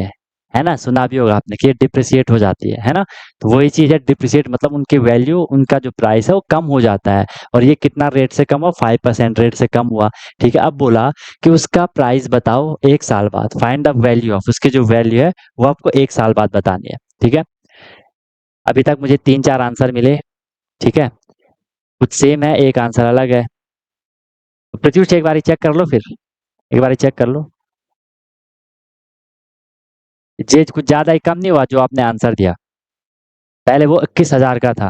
है ना? सुना भी होगा आपने कि ये डिप्रिसिएट हो जाती है ना? तो वही चीज़ है डिप्रिसिएट, मतलब उनकी वैल्यू, उनका जो प्राइस है वो कम हो जाता है। और ये कितना रेट से कम हुआ? 5% रेट से कम हुआ। ठीक है, अब बोला कि उसका प्राइस बताओ 1 साल बाद, फाइंड द वैल्यू ऑफ, उसकी जो वैल्यू है वो आपको 1 साल बाद बतानी है। ठीक है, अभी तक मुझे 3-4 आंसर मिले। ठीक है, कुछ सेम है, एक आंसर अलग है। तो प्रत्युष एक बारी चेक कर लो, फिर एक बारी चेक कर लो, ये कुछ ज़्यादा ही कम नहीं हुआ जो आपने आंसर दिया? पहले वो 21,000 का था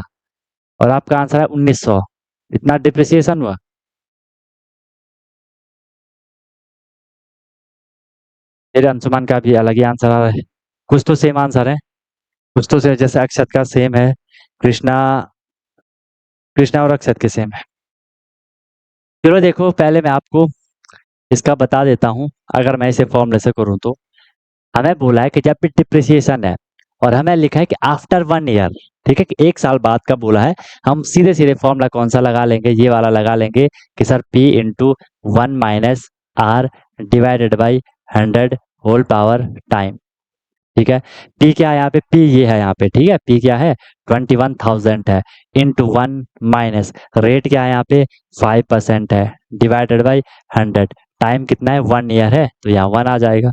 और आपका आंसर है 1900, इतना डिप्रिसिएशन हुआ? फिर अंशुमान का भी अलग ही आंसर आ रहा है। कुछ तो सेम आंसर है, कुछ तो से, जैसे अक्षत का सेम है, कृष्णा, कृष्णा और अक्षत के सेम है। चलो देखो, पहले मैं आपको इसका बता देता हूँ। अगर मैं इसे फॉर्मूले से करूँ तो हमें बोला है कि जब भी डिप्रिसिएशन है और हमें लिखा है कि आफ्टर 1 ईयर, ठीक है, कि 1 साल बाद का बोला है, हम सीधे सीधे फॉर्मूला कौन सा लगा लेंगे? ये वाला लगा लेंगे कि sir P into 1 minus R divided by 100 whole power time. ठीक है, P क्या है यहाँ पे? P ये है यहाँ पे। ठीक है, P क्या है? 21,000 है, इंटू 1 माइनस रेट क्या है यहाँ पे? 5% है, डिवाइडेड बाई 100, टाइम कितना है? 1 ईयर है, तो यहाँ 1 आ जाएगा।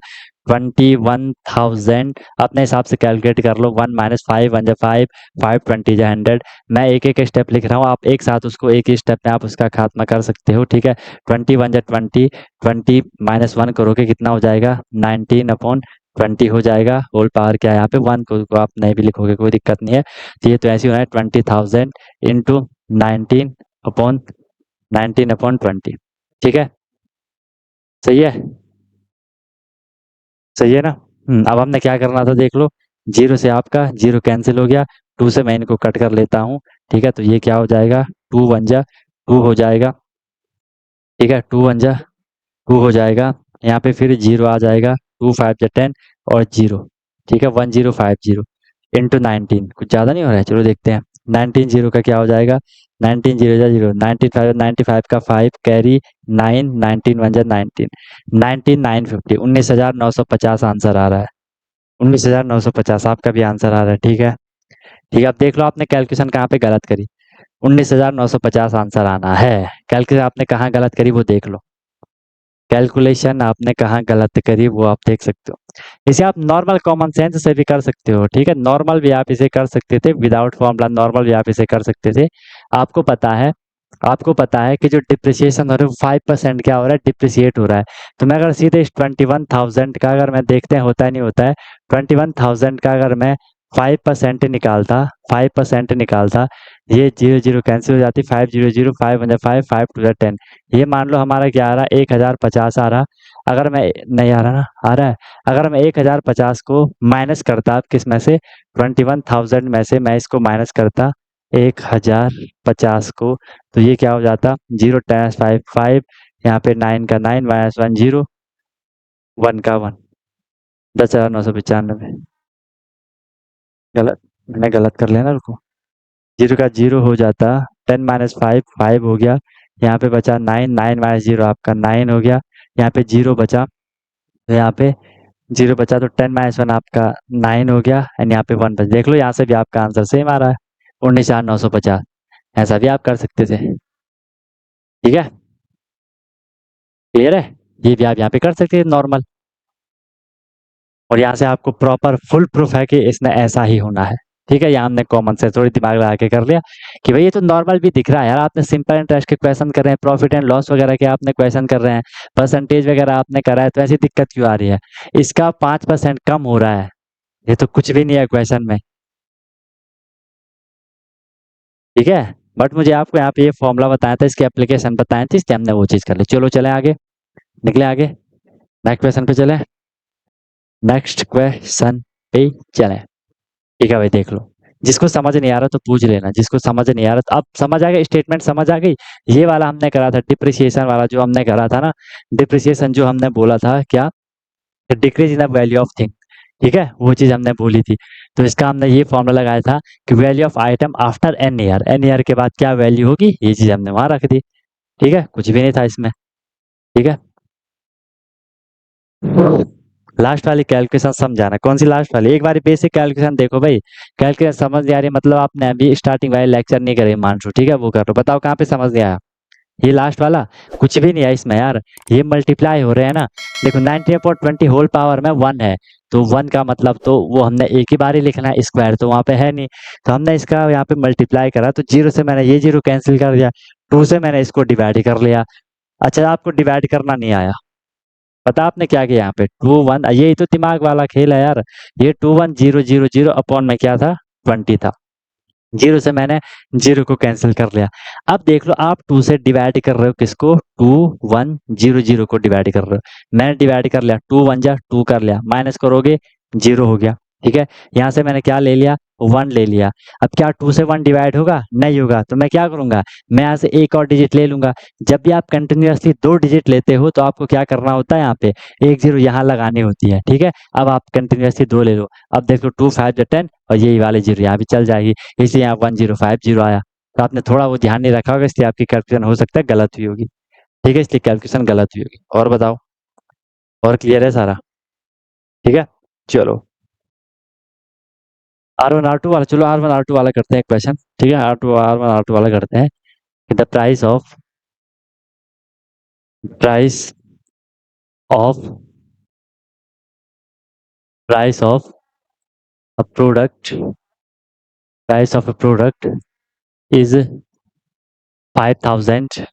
21,000 अपने हिसाब से कैलकुलेट कर लो। 1 माइनस 5 1 जा 5, 5 20 जा 100। मैं एक एक स्टेप लिख रहा हूँ, आप एक साथ उसको एक ही स्टेप में आप उसका खात्मा कर सकते हो। ठीक है, 21 जा 20, 20 माइनस 1 करोगे कितना हो जाएगा? 19/20 हो जाएगा। होल पावर क्या है यहाँ पे? 1 को आप नहीं भी लिखोगे कोई दिक्कत नहीं है। तो ये तो ऐसे ही होना है, 20,000 इंटू 19/20। ठीक है, सही है, सही है ना? अब हमने क्या करना था देख लो, 0 से आपका 0 कैंसिल हो गया, 2 से मैं इनको कट कर लेता हूँ। ठीक है, तो ये क्या हो जाएगा? 2 1 जा 2 हो जाएगा। ठीक है, 2 1 जा 2 हो जाएगा। यहाँ पे फिर 0 आ जाएगा, 2 5 जा 10 और 0। ठीक है, 1050 इंटू 19, कुछ ज़्यादा नहीं हो रहा है, चलो देखते हैं। 19 0 का क्या हो जाएगा? 19 0 जा 0, 95 95 का 5 कैरी 9, 19 1 जा 19, 19,950, 19,950 आंसर आ रहा है। 19,950 आपका भी आंसर आ रहा है। ठीक है, ठीक है, अब देख लो आपने कैलकुलेशन कहाँ पे गलत करी। 19,950 आंसर आना है। कैलकुलेशन आपने कहाँ गलत करी वो देख लो, कैलकुलेशन आपने कहाँ गलत करी वो आप देख सकते हो। इसे आप नॉर्मल कॉमन सेंस से भी कर सकते हो। ठीक है, नॉर्मल भी आप इसे कर सकते थे, विदाउट फॉर्मूला नॉर्मल भी आप इसे कर सकते थे। आपको पता है आपको पता है कि जो डिप्रिसिएशन हो रहा है 5% क्या हो रहा है, डिप्रिसिएट हो रहा है। तो मैं अगर सीधे इस 21,000 का अगर मैं देखते हैं होता है नहीं होता है, 21,000 का अगर मैं 5% निकालता, 5% निकालता, ये 0 0 कैंसिल हो जाती, 5 0 0 5 1 5 5 2 10। ये मान लो हमारा क्या आ रहा है, 1050 आ रहा। अगर मैं नहीं आ रहा ना, आ रहा है। अगर मैं 1050 को माइनस करता किस में से, 21,000 में से मैं इसको माइनस करता 1050 को, तो ये क्या हो जाता, 0 टाइम्स 5 5, यहाँ पे 9 का 9 माइनस 1 0, 1 का 1, 10,995। गलत, मैंने गलत कर लिया ना, रुको। 0 का 0 हो जाता, 10 माइनस 5 5 हो गया, यहाँ पे बचा 9, 9 माइनस 0 आपका 9 हो गया, यहाँ पे 0 बचा, तो यहाँ पे 0 बचा तो 10 माइनस 1 आपका 9 हो गया, एंड यहाँ पे 1 बचा। देख लो यहाँ से भी आपका आंसर सेम आ रहा है, 19,950। ऐसा भी आप कर सकते थे, ठीक है, क्लियर है। ये भी आप यहाँ पे कर सकते हैं नॉर्मल, और यहाँ से आपको प्रॉपर फुल प्रूफ है कि इसमें ऐसा ही होना है, ठीक है। यहाँ हमने कॉमन से थोड़ी दिमाग लगा के कर लिया कि भाई ये तो नॉर्मल भी दिख रहा है यार, आपने सिंपल इंटरेस्ट के क्वेश्चन कर रहे हैं, प्रॉफिट एंड लॉस वगैरह के आपने क्वेश्चन कर रहे हैं, परसेंटेज वगैरह आपने करा है, तो ऐसी दिक्कत क्यों आ रही है। इसका 5% कम हो रहा है, ये तो कुछ भी नहीं है क्वेश्चन में, ठीक है। बट मुझे आपको यहाँ पे ये फॉर्मूला बताया था, इसकी एप्लीकेशन बताए थे, इसलिए हमने वो चीज़ कर ली। चलो चले आगे, निकले आगे, नेक्स्ट क्वेश्चन पे चले, नेक्स्ट क्वेश्चन पे चले, ठीक है भाई। देख लो, जिसको समझ नहीं आ रहा तो पूछ लेना, जिसको समझ नहीं आ रहा तो अब समझ आ गया, स्टेटमेंट समझ आ गई। ये वाला हमने करा था डिप्रिसिएशन वाला, जो हमने करा था ना, डिप्रिसिएशन जो हमने बोला था क्या, decrease in the value of thing, ठीक है, वो चीज हमने बोली थी। तो इसका हमने ये फॉर्मूला लगाया था कि value of item after N year, N year के बाद क्या वैल्यू होगी, ये चीज हमने वहां रख दी, ठीक है, कुछ भी नहीं था इसमें, ठीक है। लास्ट वाली कैलकुलेशन समझाना, कौन सी लास्ट वाली, एक बार बेसिक कैलकुलेशन देखो भाई, कैलकुलेशन समझ नहीं आ रही मतलब आपने अभी स्टार्टिंग वाले लेक्चर नहीं करे मानसू, ठीक है, वो कर लो, बताओ कहाँ पे समझ नहीं आया। ये लास्ट वाला कुछ भी नहीं है इसमें यार, ये मल्टीप्लाई हो रहे हैं ना। देखो 19/20 होल पावर में 1 है, तो 1 का मतलब तो वो हमने एक ही बार ही लिखना है, स्क्वायर तो वहां पे है नहीं, तो हमने इसका यहाँ पे मल्टीप्लाई करा, तो 0 से मैंने ये 0 कैंसिल कर दिया, 2 से मैंने इसको डिवाइड कर लिया। अच्छा, आपको डिवाइड करना नहीं आया, पता आपने क्या किया यहाँ पे, 2 1, यही तो दिमाग वाला खेल है यार। ये 2 1 0 0 0 अपॉन में क्या था, 20 था, 0 से मैंने 0 को कैंसिल कर लिया। अब देख लो, आप 2 से डिवाइड कर रहे हो किसको, 2 1 0 0 को डिवाइड कर रहे हो, मैंने डिवाइड कर लिया, 2 1 जा 2 कर लिया, माइनस करोगे 0 हो गया, ठीक है। यहाँ से मैंने क्या ले लिया, 1 ले लिया। अब क्या 2 से 1 डिवाइड होगा, नहीं होगा, तो मैं क्या करूंगा, मैं यहाँ से एक और डिजिट ले लूंगा। जब भी आप कंटिन्यूअसली 2 डिजिट लेते हो तो आपको क्या करना होता है, यहाँ पे एक 0 यहाँ लगानी होती है, ठीक है। अब आप कंटिन्यूअसली 2 ले लो, अब देख लो 2 5 10, और यही वाली 0 यहाँ भी चल जाएगी, इसलिए यहाँ 1050 आया। तो आपने थोड़ा वो ध्यान नहीं रखा होगा, इसलिए आपकी कैलकुलेशन हो सकता है गलत हुई होगी, ठीक है, इसलिए कैलकुलेशन गलत हुई होगी। और बताओ, और क्लियर है सारा, ठीक है। चलो R1 R2 वाला, चलो R1 R2 वाला करते हैं क्वेश्चन, ठीक है, R1 R2 वाला करते हैं। The price of price of a product price of a product is 5,000,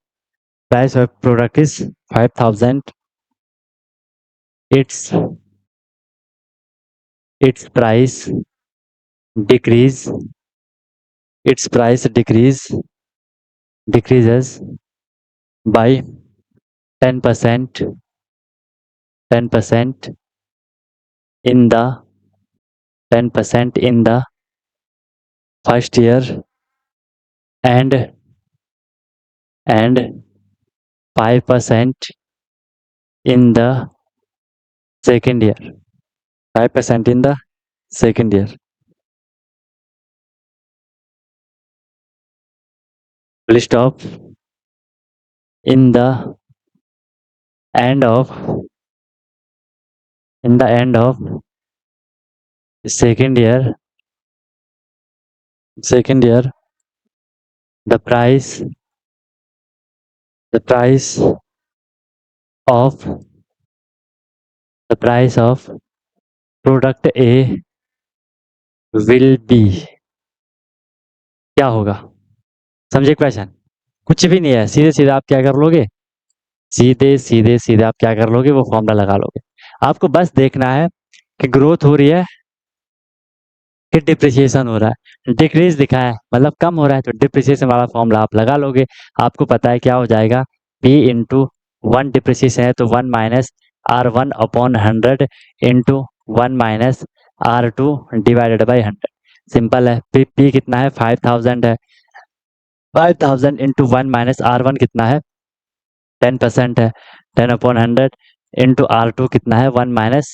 price of product is 5,000, it's it's price decrease its price decreases by 10% 10% in the 10% in the first year, and 5% in the second year, 5% in the second year. Full stop. In the end of second year, the price the price of the price of product A will be, क्या होगा, समझे question, कुछ भी नहीं है, सीधे सीधे आप क्या कर लोगे, सीधे सीधे सीधे आप क्या कर लोगे, वो फॉर्मूला लगा लोगे। आपको बस देखना है कि ग्रोथ हो रही है कि डिप्रिसिएशन हो रहा है। डिक्रीज दिखा है मतलब कम हो रहा है, तो डिप्रिसिएशन वाला फॉर्मूला आप लगा लोगे। आपको पता है क्या हो जाएगा, पी इंटू वन डिप्रिसिएशन है तो one minus R one upon hundred into one minus R two divided by hundred. Simple है। पी कितना है, 5000 है। 5000 into one minus R one कितना है, 10% है। 10/100 इंटू आर टू कितना है, वन माइनस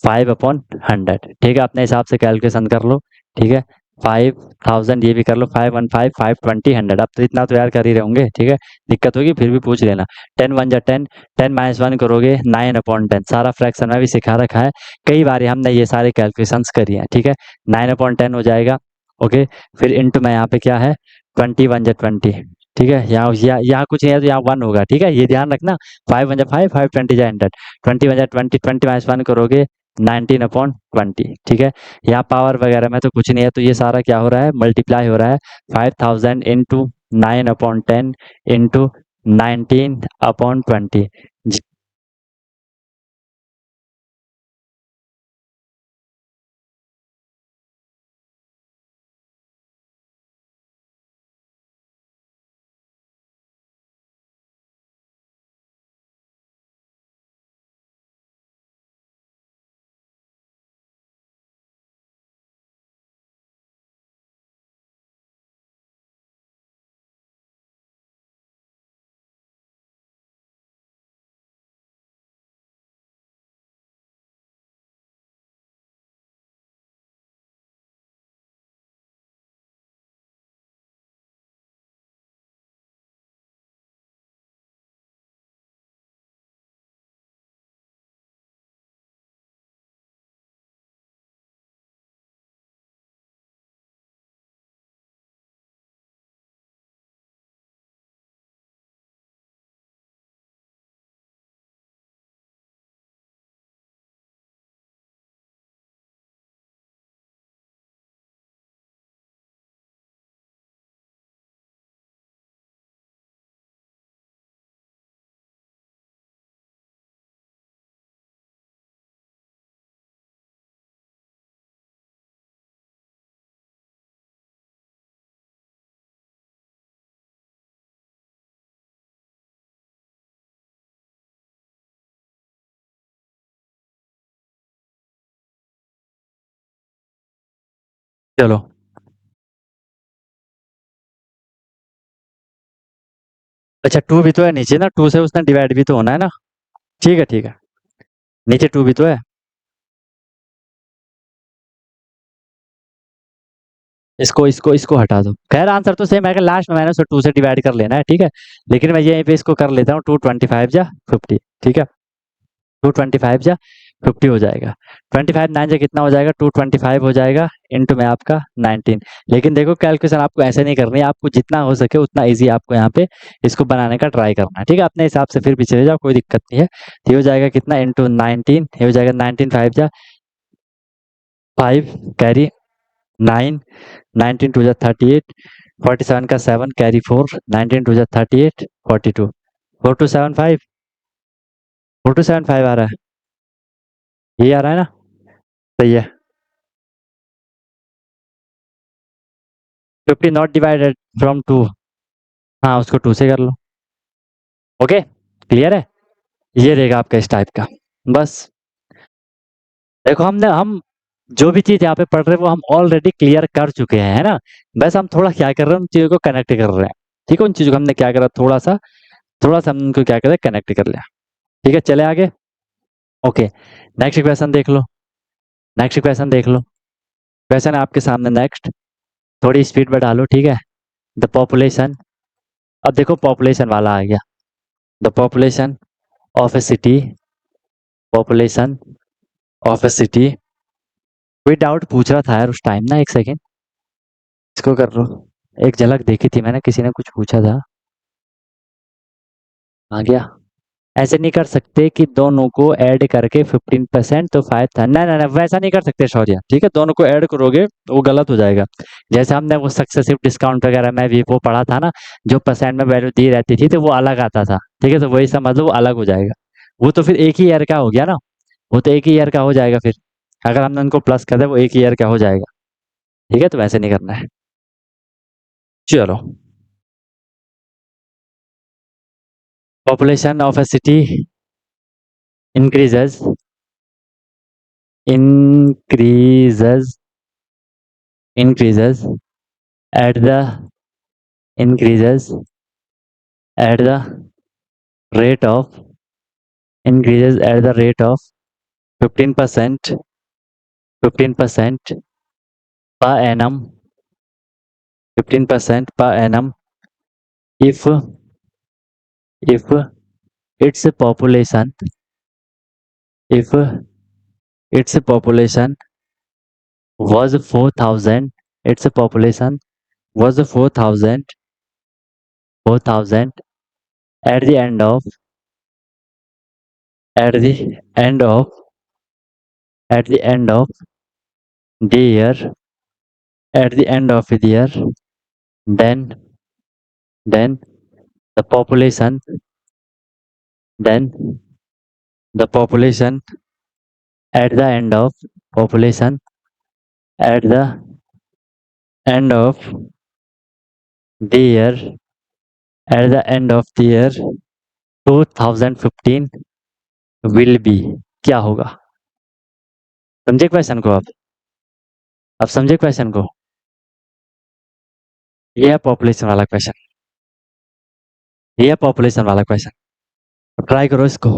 5/100। ठीक है, अपने हिसाब से कैलकुलेशन कर लो। ठीक है, 5000 ये भी कर लो, 515 520 100। अब तो इतना तो यार कर ही रहे होंगे। ठीक है, दिक्कत होगी फिर भी पूछ लेना। 10 1 जा 10, 10 - 1 करोगे 9/10। सारा फ्रैक्शन में भी सिखा रखा है, कई बार हमने ये सारे कैलकुलेशंस करी हैं। ठीक है, 9/10 हो जाएगा। ओके, फिर इंटू में यहाँ पे क्या है, 20 1 जा 20। ठीक है, यहाँ कुछ नहीं है तो यहाँ वन होगा। ठीक है, ये ध्यान रखना। 5 1 जा 5, 5 20 जा 100। 20 1 जा 20, 20 - 1 करोगे 19/20। ठीक है, यहाँ पावर वगैरह में तो कुछ नहीं है, तो ये सारा क्या हो रहा है, मल्टीप्लाई हो रहा है। 5000 इंटू 9/10 इंटू 19/20। चलो, अच्छा 2 भी तो है नीचे ना, 2 से उसने डिवाइड भी तो होना है ना। ठीक है ठीक है, नीचे 2 भी तो है। इसको इसको इसको हटा दो। खैर आंसर तो सेम है कि लास्ट में मैंने उसे 2 से डिवाइड कर लेना है। ठीक है, लेकिन मैं यहीं पे इसको कर लेता हूँ, 2 25 जा 50। ठीक है, 2 25 जा 50 हो जाएगा। 25 9 जा कितना हो जाएगा, 225 हो जाएगा इंटू में आपका 19। लेकिन देखो कैलकुलेशन आपको ऐसे नहीं करनी है, आपको जितना हो सके उतना इजी आपको यहाँ पे इसको बनाने का ट्राई करना है। ठीक है, अपने हिसाब से फिर भी चले जाओ, कोई दिक्कत नहीं है। तो ये हो जाएगा कितना, इंटू 19। ये हो जाएगा 19 5 जा 5 कैरी 9, 19 2 जा 38, 47 का 7 कैरी 4, 19 2 जा 38, 42, 4275, 4275 आ रहा है, ये आ रहा है ना। सही है। 50 नॉट डिवाइडेड फ्रॉम 2। हाँ, उसको 2 से कर लो। ओके, क्लियर है। ये रहेगा आपका इस टाइप का। बस देखो, हम जो भी चीज यहाँ पे पढ़ रहे हैं वो हम ऑलरेडी क्लियर कर चुके हैं, है ना। बस हम थोड़ा क्या कर रहे हैं, उन चीजों को कनेक्ट कर रहे हैं। ठीक है, उन चीजों को हमने क्या करा, थोड़ा सा हम उनको क्या करें, कनेक्ट कर लिया। ठीक है, चले आगे। ओके, नेक्स्ट क्वेश्चन देख लो। नेक्स्ट क्वेश्चन देख लो। क्वेश्चन है आपके सामने नेक्स्ट। थोड़ी स्पीड बढ़ा लो। ठीक है, द पॉपुलेशन, अब देखो पॉपुलेशन वाला आ गया। The population of a city, population of a city. कोई डाउट पूछ रहा था यार उस टाइम ना, एक सेकेंड इसको कर लो। एक झलक देखी थी मैंने, किसी ने कुछ पूछा था। आ गया। ऐसे नहीं कर सकते कि दोनों को ऐड करके 15% तो 5 था, ना ना ना वैसा नहीं कर सकते शौर्य, ठीक है। दोनों को ऐड करोगे वो गलत हो जाएगा। जैसे हमने वो सक्सेसिव डिस्काउंट वगैरह में भी वो पढ़ा था ना, जो परसेंट में वैल्यू दी रहती थी तो वो अलग आता था, ठीक है। तो वही समझ लो वो अलग हो जाएगा। वो तो फिर एक ही ईयर का हो गया ना, वो तो एक ही ईयर का हो जाएगा फिर। अगर हमने उनको प्लस कर दिया वो एक ही ईयर का हो जाएगा, ठीक है। तो वैसे नहीं करना है। चलो, population of a city increases increases increases at the increases at the rate of increases at the rate of 15% 15% per annum 15% per annum if its population if its population was 4,000 its population was 4,000 at the end of at the end of at the end of the year at the end of the year then then the population then the population at the end of population at the end of the year at the end of the year 2015 will be क्या होगा? समझे question को आप समझे question को? ये है population वाला क्वेश्चन, ये है पॉपुलेशन वाला क्वेश्चन। ट्राई करो इसको,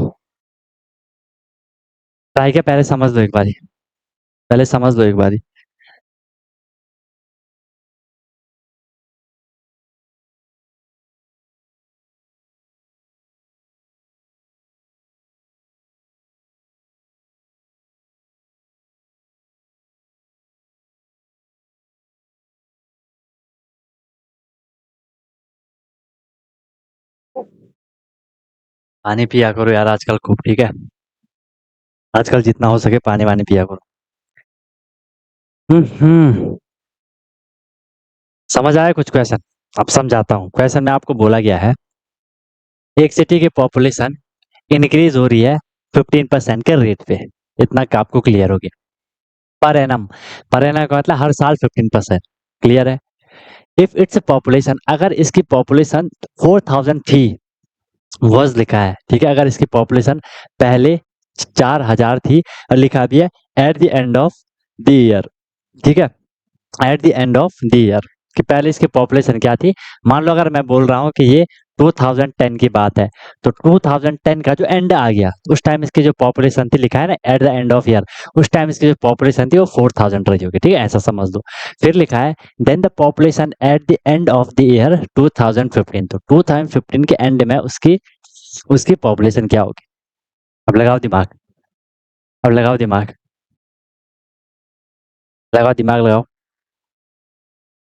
ट्राई के पहले समझ लो एक बारी, पहले समझ लो एक बारी। पानी पिया करो यार आजकल खूब, ठीक है। आजकल जितना हो सके पानी वानी पिया करो। समझ आया कुछ क्वेश्चन? अब समझाता हूँ। क्वेश्चन में आपको बोला गया है एक सिटी की पॉपुलेशन इंक्रीज हो रही है 15% के रेट पे, इतना का आपको क्लियर हो गया। पर एनम, पर एनम का मतलब हर साल 15%, क्लियर है। इफ इट्स पॉपुलेशन, अगर इसकी पॉपुलेशन 4,000 थी, वर्ज लिखा है, ठीक है। अगर इसकी पॉपुलेशन पहले 4,000 थी और लिखा भी है eight the end of the year, ठीक है। Eight the end of the year कि पहले इसकी पॉपुलेशन क्या थी। मान लो अगर मैं बोल रहा हूँ कि ये 2010 की बात है, तो 2010 का जो एंड आ गया उस टाइम इसकी जो पॉपुलेशन थी, लिखा है ना eight the end of year, उस टाइम इसकी जो पॉपुलेशन थी वो 4,000 रही होगी, ठीक है। ऐसा समझ लो। फिर लिखा है then the population at the end of the year 2015, तो 2015 के एंड में उसकी उसकी पॉपुलेशन क्या होगी। अब लगाओ दिमाग, अब लगाओ दिमाग, लगाओ दिमाग लगाओ।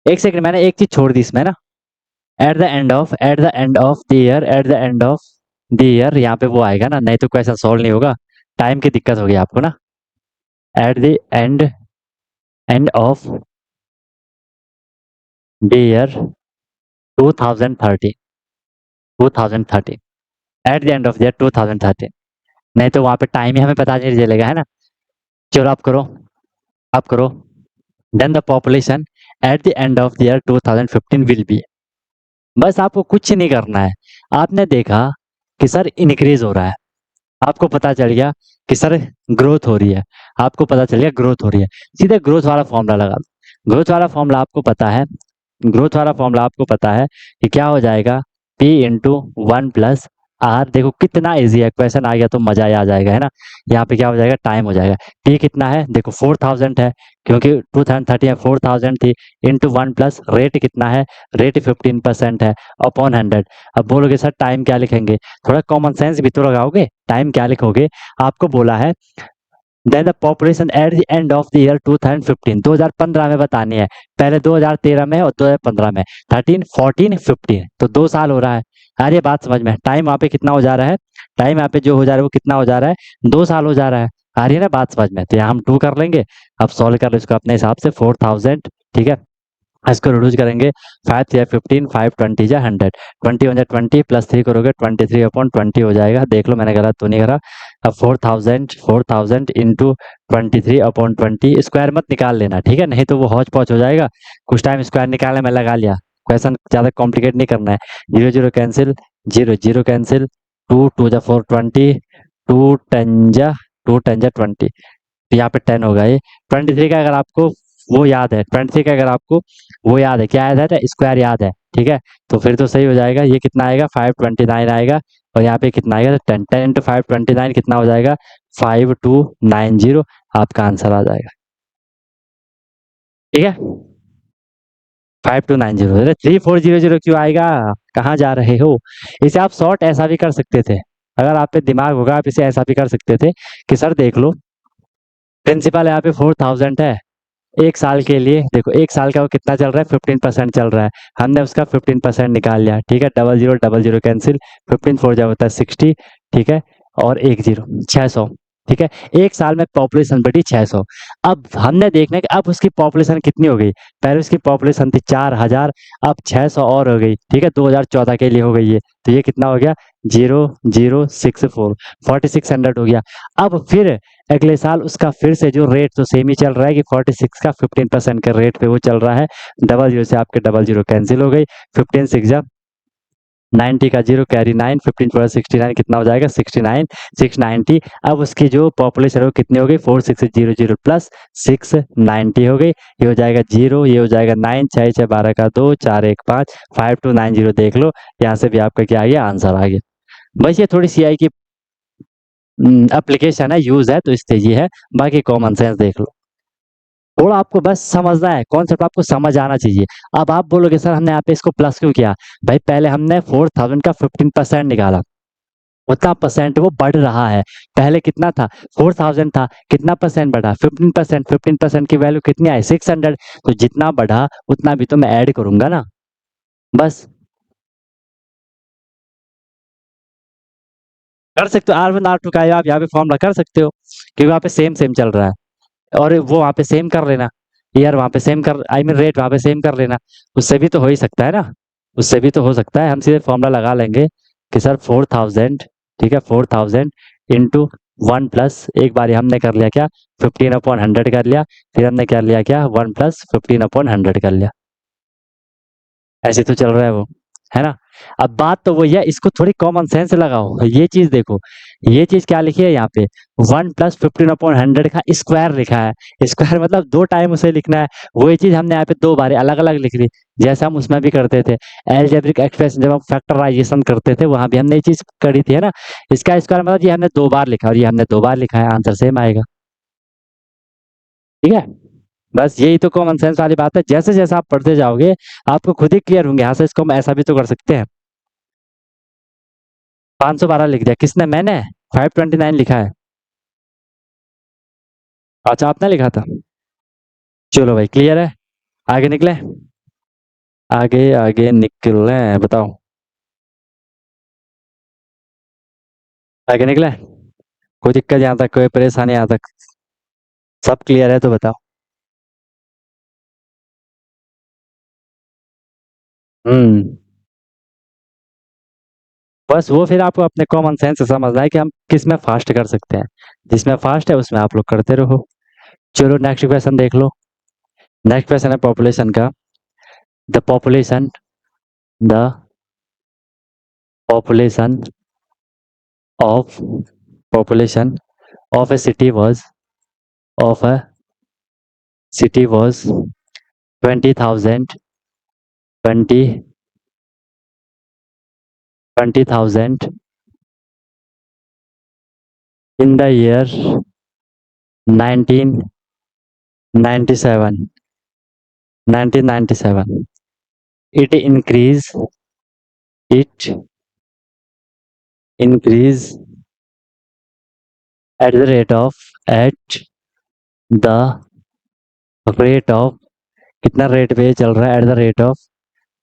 एक सेकंड, मैंने एक चीज छोड़ दी इसमें ना, eight the end of the year eight the end of the year, यहाँ पे वो आएगा ना, नहीं तो क्वेश्चन सॉल्व नहीं होगा, टाइम की दिक्कत होगी आपको ना। Eight the end of the year 2013 2013 eight the end of the year 2013, नहीं तो वहां पे टाइम ही हमें पता नहीं चलेगा, है ना। चलो आप करो, आप करो। Then the population at the end of the year 2015 will be, बस आपको कुछ नहीं करना है। आपने देखा कि सर इंक्रीज हो रहा है, आपको पता चल गया कि सर ग्रोथ हो रही है, आपको पता चल गया ग्रोथ हो रही है, सीधे ग्रोथ वाला फॉर्मूला लगा दो। ग्रोथ वाला फॉर्मूला आपको पता है, ग्रोथ वाला फॉर्मूला आपको पता है कि क्या हो जाएगा, P इंटू 1+R। देखो कितना इजी है, क्वेश्चन आ गया तो मजा ही आ जाएगा, है ना। यहाँ पे क्या हो जाएगा, टाइम हो जाएगा। P कितना है, देखो 4,000 है, क्योंकि 2030 में 4,000 थी, इंटू 1+ रेट कितना है, रेट 15% है, अपॉन 100। अब बोलोगे सर टाइम क्या लिखेंगे, थोड़ा कॉमन सेंस भी तो लगाओगे। टाइम क्या लिखोगे, आपको बोला है then the population at the end of the year 2015, 2015 में बतानी है, पहले 2013 में और 2015 में, 13 14 15, तो 2 साल हो रहा है। यार ये बात समझ में, टाइम वहाँ पे कितना हो जा रहा है, टाइम यहाँ पे जो हो जा रहा है वो कितना हो जा रहा है, 2 साल हो जा रहा है। आ रही है ना बात समझ में? तो यहाँ हम 2 कर लेंगे। अब सॉल्व कर लो इसको अपने हिसाब से, 4000, ठीक है। इसको रिड्यूस करेंगे, 5 या 15, 5 20 जा 100, 20 वन जा 20 प्लस 3 करोगे 23/20 हो जाएगा। देख लो मैंने गलत तो नहीं करा। अब 4000 इंटू 23/20, स्क्वायर मत निकाल लेना, ठीक है, नहीं तो वो हौच पौच हो जाएगा। कुछ टाइम स्क्वायर निकालने में लगा लिया, क्वेश्चन ज़्यादा कॉम्प्लिकेट नहीं करना है। 0 0 कैंसिल, 0 0 कैंसिल, 2 2 जा 4 20, 2 10 जा 20, यहाँ पे 10 होगा ये। 23 का अगर आपको वो याद है, 23 का अगर आपको वो याद है, क्या याद है, स्क्वायर याद है, ठीक है, तो फिर तो सही हो जाएगा। ये कितना आएगा, 529 आएगा, और यहाँ पे कितना आएगा, 10 10 इंटू 529 कितना हो जाएगा, 5290, आपका आंसर आ जाएगा, ठीक है। 5290, अरे 3400 क्यों आएगा, कहाँ जा रहे हो? इसे आप शॉर्ट ऐसा भी कर सकते थे, अगर आप पे दिमाग होगा आप इसे ऐसा भी कर सकते थे कि सर देख लो, प्रिंसिपल यहाँ पे 4000 है, 1 साल के लिए, देखो 1 साल का वो कितना चल रहा है, 15% चल रहा है, हमने उसका 15% निकाल लिया, ठीक है। 00 कैंसिल, 15 4 जा होता है 60, ठीक है, और 10 600, ठीक है। 1 साल में पॉपुलेशन बढ़ी 600। अब हमने देखना है कि अब उसकी पॉपुलेशन कितनी हो गई। पहले उसकी पॉपुलेशन थी 4000, अब 600 और हो गई, ठीक है, 2014 के लिए हो गई है, तो ये कितना हो गया, 0064, 4600 हो गया। अब फिर अगले साल उसका फिर से जो रेट तो सेम ही चल रहा है कि 46 का 15% के रेट पे वो चल रहा है। 00 से आपके 00 कैंसिल हो गई, 15 6 जा 90 का 0 कैरी 9, 15 4 69 कितना हो जाएगा, 69 690। अब उसकी जो पॉपुलेशन है वो कितनी हो गई, 4600 प्लस 690 हो गई, ये हो जाएगा 0, ये हो जाएगा 9, 6 6 12 का 2, 4 1 5, 5290 देख लो, यहाँ से भी आपका क्या आ गया, आंसर आ गया। बस ये थोड़ी सी आई कि एप्लीकेशन है, यूज है, तो इससे ये है, बाकी कॉमन सेंस देख लो। थोड़ा आपको बस समझना है, कॉन्सेप्ट आपको समझ आना चाहिए। अब आप बोलोगे सर हमने यहाँ पे इसको प्लस क्यों किया, भाई पहले हमने 4000 का 15% निकाला, उतना परसेंट वो बढ़ रहा है। पहले कितना था, 4000 था, कितना परसेंट बढ़ा, 15%, 15% की वैल्यू कितनी आई, 600, तो जितना बढ़ा उतना भी तो मैं ऐड करूंगा ना, बस। कर सकते हो R1 R2 का आप यहाँ पे फॉर्मूला कर सकते हो, क्योंकि वहाँ पे सेम सेम चल रहा है, और वो वहाँ पे सेम कर लेना, ईयर वहाँ पे सेम कर, आई मीन रेट वहाँ पे सेम कर लेना, उससे भी तो हो ही सकता है ना, उससे भी तो हो सकता है। हम सीधे फॉर्मूला लगा लेंगे कि सर 4000, ठीक है, 4000 इंटू 1 प्लस, एक बार हमने कर लिया क्या, 15/100 कर लिया, फिर हमने कर लिया क्या, 1 प्लस 15/100 कर लिया, ऐसे तो चल रहा है वो, है ना। अब बात तो वही है, इसको थोड़ी कॉमन सेंस लगाओ, ये चीज देखो, ये चीज क्या लिखी है यहाँ पे, 1 प्लस 15/100 का स्क्वायर लिखा है, स्क्वायर मतलब 2 टाइम उसे लिखना है, वही चीज हमने यहाँ पे 2 बार अलग अलग लिख ली, जैसे हम उसमें भी करते थे, एल्जेब्रिक एक्सप्रेशन जब हम फैक्टराइजेशन करते थे वहां भी हमने ये चीज करी थी, है ना। इसका स्क्वायर मतलब ये हमने 2 बार लिखा और ये हमने 2 बार लिखा है, आंसर सेम आएगा, ठीक है। बस यही तो कॉमन सेंस वाली बात है, जैसे जैसे आप पढ़ते जाओगे आपको खुद ही क्लियर होंगे। यहाँ से इसको हम ऐसा भी तो कर सकते हैं, 512 लिख दिया, किसने, मैंने 529 लिखा है, अच्छा आपने लिखा था, चलो भाई क्लियर है, आगे निकले, आगे आगे निकले, बताओ, आगे निकले, कोई दिक्कत यहाँ तक, कोई परेशानी यहाँ तक, सब क्लियर है तो बताओ। हम्म, बस वो फिर आपको अपने कॉमन सेंस से समझना है कि हम किस में फास्ट कर सकते हैं, जिसमें फास्ट है उसमें आप लोग करते रहो। चलो नेक्स्ट क्वेश्चन देख लो, नेक्स्ट क्वेश्चन है पॉपुलेशन का। The population, the population of, population of a city was, of a city was 20,000, 20 20,000 in the year 1997, 1997. It it increase at the rate of, at the rate of, कितना rate पे चल रहा है, at the rate of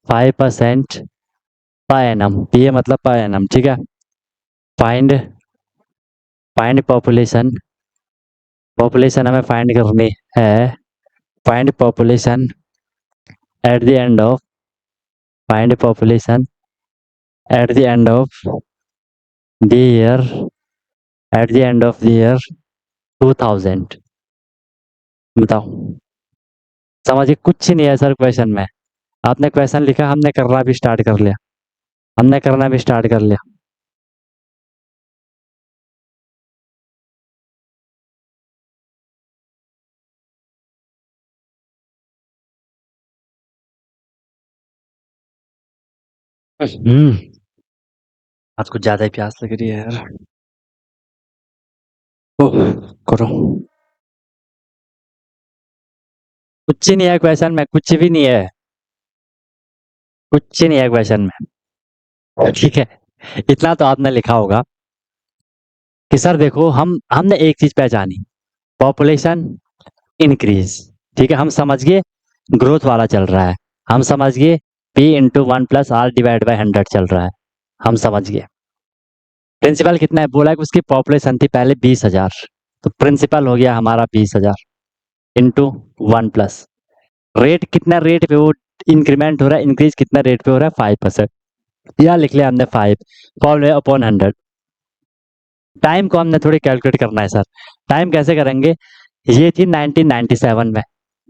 5% per annum, P A मतलब per annum, ठीक है, find find population, population हमें find करनी है। Find population at the end of, find population at the end of the year, eight the end of the year 2000। बताओ, समझिए कुछ नहीं है सर क्वेश्चन में। आपने क्वेश्चन लिखा, हमने करना भी स्टार्ट कर लिया, हमने करना भी स्टार्ट कर लिया। हम्म, आज कुछ ज्यादा ही प्यास लग रही है यार। ओह, करो। कुछ ही नहीं है क्वेश्चन में, कुछ भी नहीं है, कुछ नहीं है क्वेश्चन में। ठीक है, इतना तो आपने लिखा होगा कि सर देखो, हमने एक चीज पहचानी, पॉपुलेशन इंक्रीज। ठीक है, हम समझ गए ग्रोथ वाला चल रहा है, हम समझ गए P × 1 + R/100 चल रहा है, हम समझ गए। प्रिंसिपल कितना है बोला कि उसकी पॉपुलेशन थी पहले 20,000, तो प्रिंसिपल हो गया हमारा 20,000 इंटू 1+। रेट कितना रेट पे वो इंक्रीमेंट हो रहा है, इंक्रीज कितना रेट पे हो रहा है, 5%। यह लिख लिया हमने 5 फॉर्मूला अपॉन 100। टाइम को हमने थोड़ी कैलकुलेट करना है सर। टाइम कैसे करेंगे, ये थी 1997 में,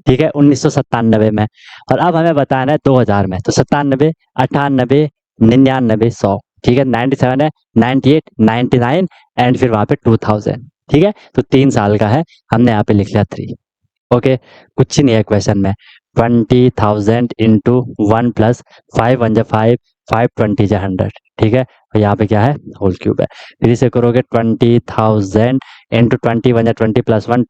ठीक है, 1997 में, और अब हमें बताना है 2000 में, तो 97, 98, 99, 100। ठीक है, 97 है, 98, 99 एंड फिर वहां पे 2000। ठीक है, तो 3 साल का है, हमने यहाँ पे लिख लिया 3। ओके, कुछ नहीं है क्वेश्चन में। 20,000 इंटू 1+5 × 1 = 5, 5 × 20 = 100। ठीक है, और यहाँ पे क्या है, होल क्यूब है। फिर इसे करोगे 20,000 इंटू 20 × 1 = 20 + 1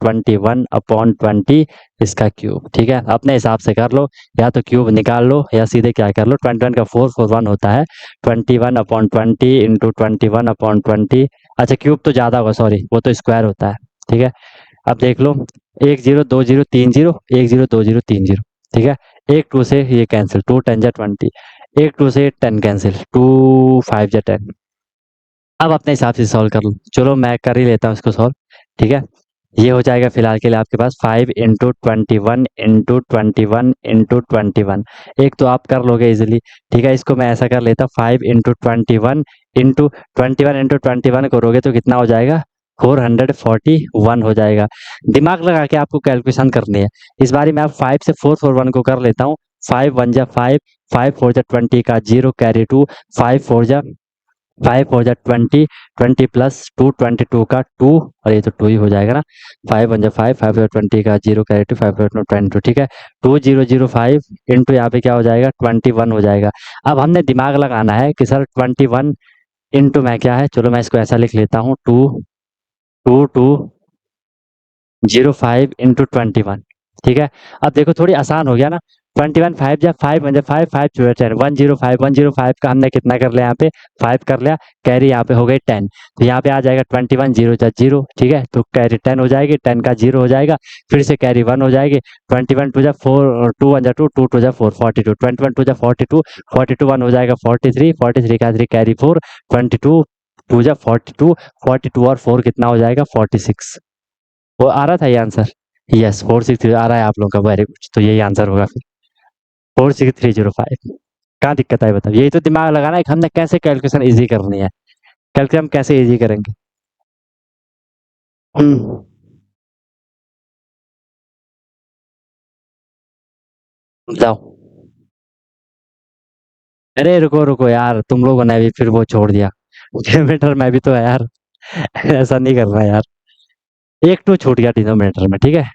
21/20 इसका क्यूब। ठीक है, अपने हिसाब से कर लो, या तो क्यूब निकाल लो या सीधे क्या कर लो, 21 का 4 4 1 होता है, 21/20 इंटू 21/20। अच्छा, क्यूब तो ज़्यादा होगा, सॉरी, वो तो स्क्वायर होता है। ठीक है, अब देख लो, 1 0 2 0 3 0, 1 0 2 0 3 0। ठीक है, एक 2 से ये कैंसिल, 2 10 × 20, एक 2 से 10 कैंसिल, 2 5 × 10। अब अपने हिसाब से सॉल्व कर लो, चलो मैं कर ही लेता हूँ इसको सॉल्व। ठीक है, ये हो जाएगा फिलहाल के लिए आपके पास 5 × 21 × 21 × 21। एक तो आप कर लोगे इजीली। ठीक है, इसको मैं ऐसा कर लेता हूँ, 5 × 21 × 21 × 21 करोगे तो कितना हो जाएगा, 441 हो जाएगा। दिमाग लगा के आपको कैलकुलेशन करनी है। इस बारी मैं आप 5 से 441 को कर लेता हूँ। 5 1 = 5, 5 4 = 20 का 0 कैरी 2, 5 4 = 20, 20 + 2 22 का 2, और ये तो 2 ही हो जाएगा ना। 5 1 = 5, 5 4 = 20 का 0 कैरी 2, 5 4 = 22। ठीक है, 2005 इंटू यहाँ पे क्या हो जाएगा, 21 हो जाएगा। अब हमने दिमाग लगाना है कि सर 21 इंटू में क्या है, चलो मैं इसको ऐसा लिख लेता हूँ, 2205 इंटू 21। ठीक है, अब देखो थोड़ी आसान हो गया ना। 21 5 × 5 1 = 5, 5 4 10, 105 का हमने कितना कर लिया, यहाँ पे 5 कर लिया, कैरी यहाँ पे हो गई 10, तो यहाँ पे आ जाएगा 21 0 × 0। ठीक है, तो कैरी 10 हो जाएगी, 10 का 0 हो जाएगा, फिर से कैरी 1 हो जाएगी, 21 2 = 4, 2 1 = 2, 2 2 = 4, 42, 21 2 = 42, 42 1 हो जाएगा 43, 43 का 3 कैरी 4, 22 2 = 42, 42 और 4 कितना हो जाएगा, 46। वो आ रहा था ये आंसर, यस 463 आ रहा है आप लोगों का, वेरी गुड, तो यही आंसर होगा फिर 46305। कहाँ दिक्कत आई बताओ, यही तो दिमाग लगाना है कि हमने कैसे कैलकुलेशन इजी करनी है, कैलकुलेशन हम कैसे इजी करेंगे। हम्म, बताओ। अरे रुको रुको यार, तुम लोगों ने भी फिर वो छोड़ दिया, डिनोमिनेटर में भी तो है यार, ऐसा नहीं करना यार। एक टू छूट गया डिनोमिनेटर में, ठीक है,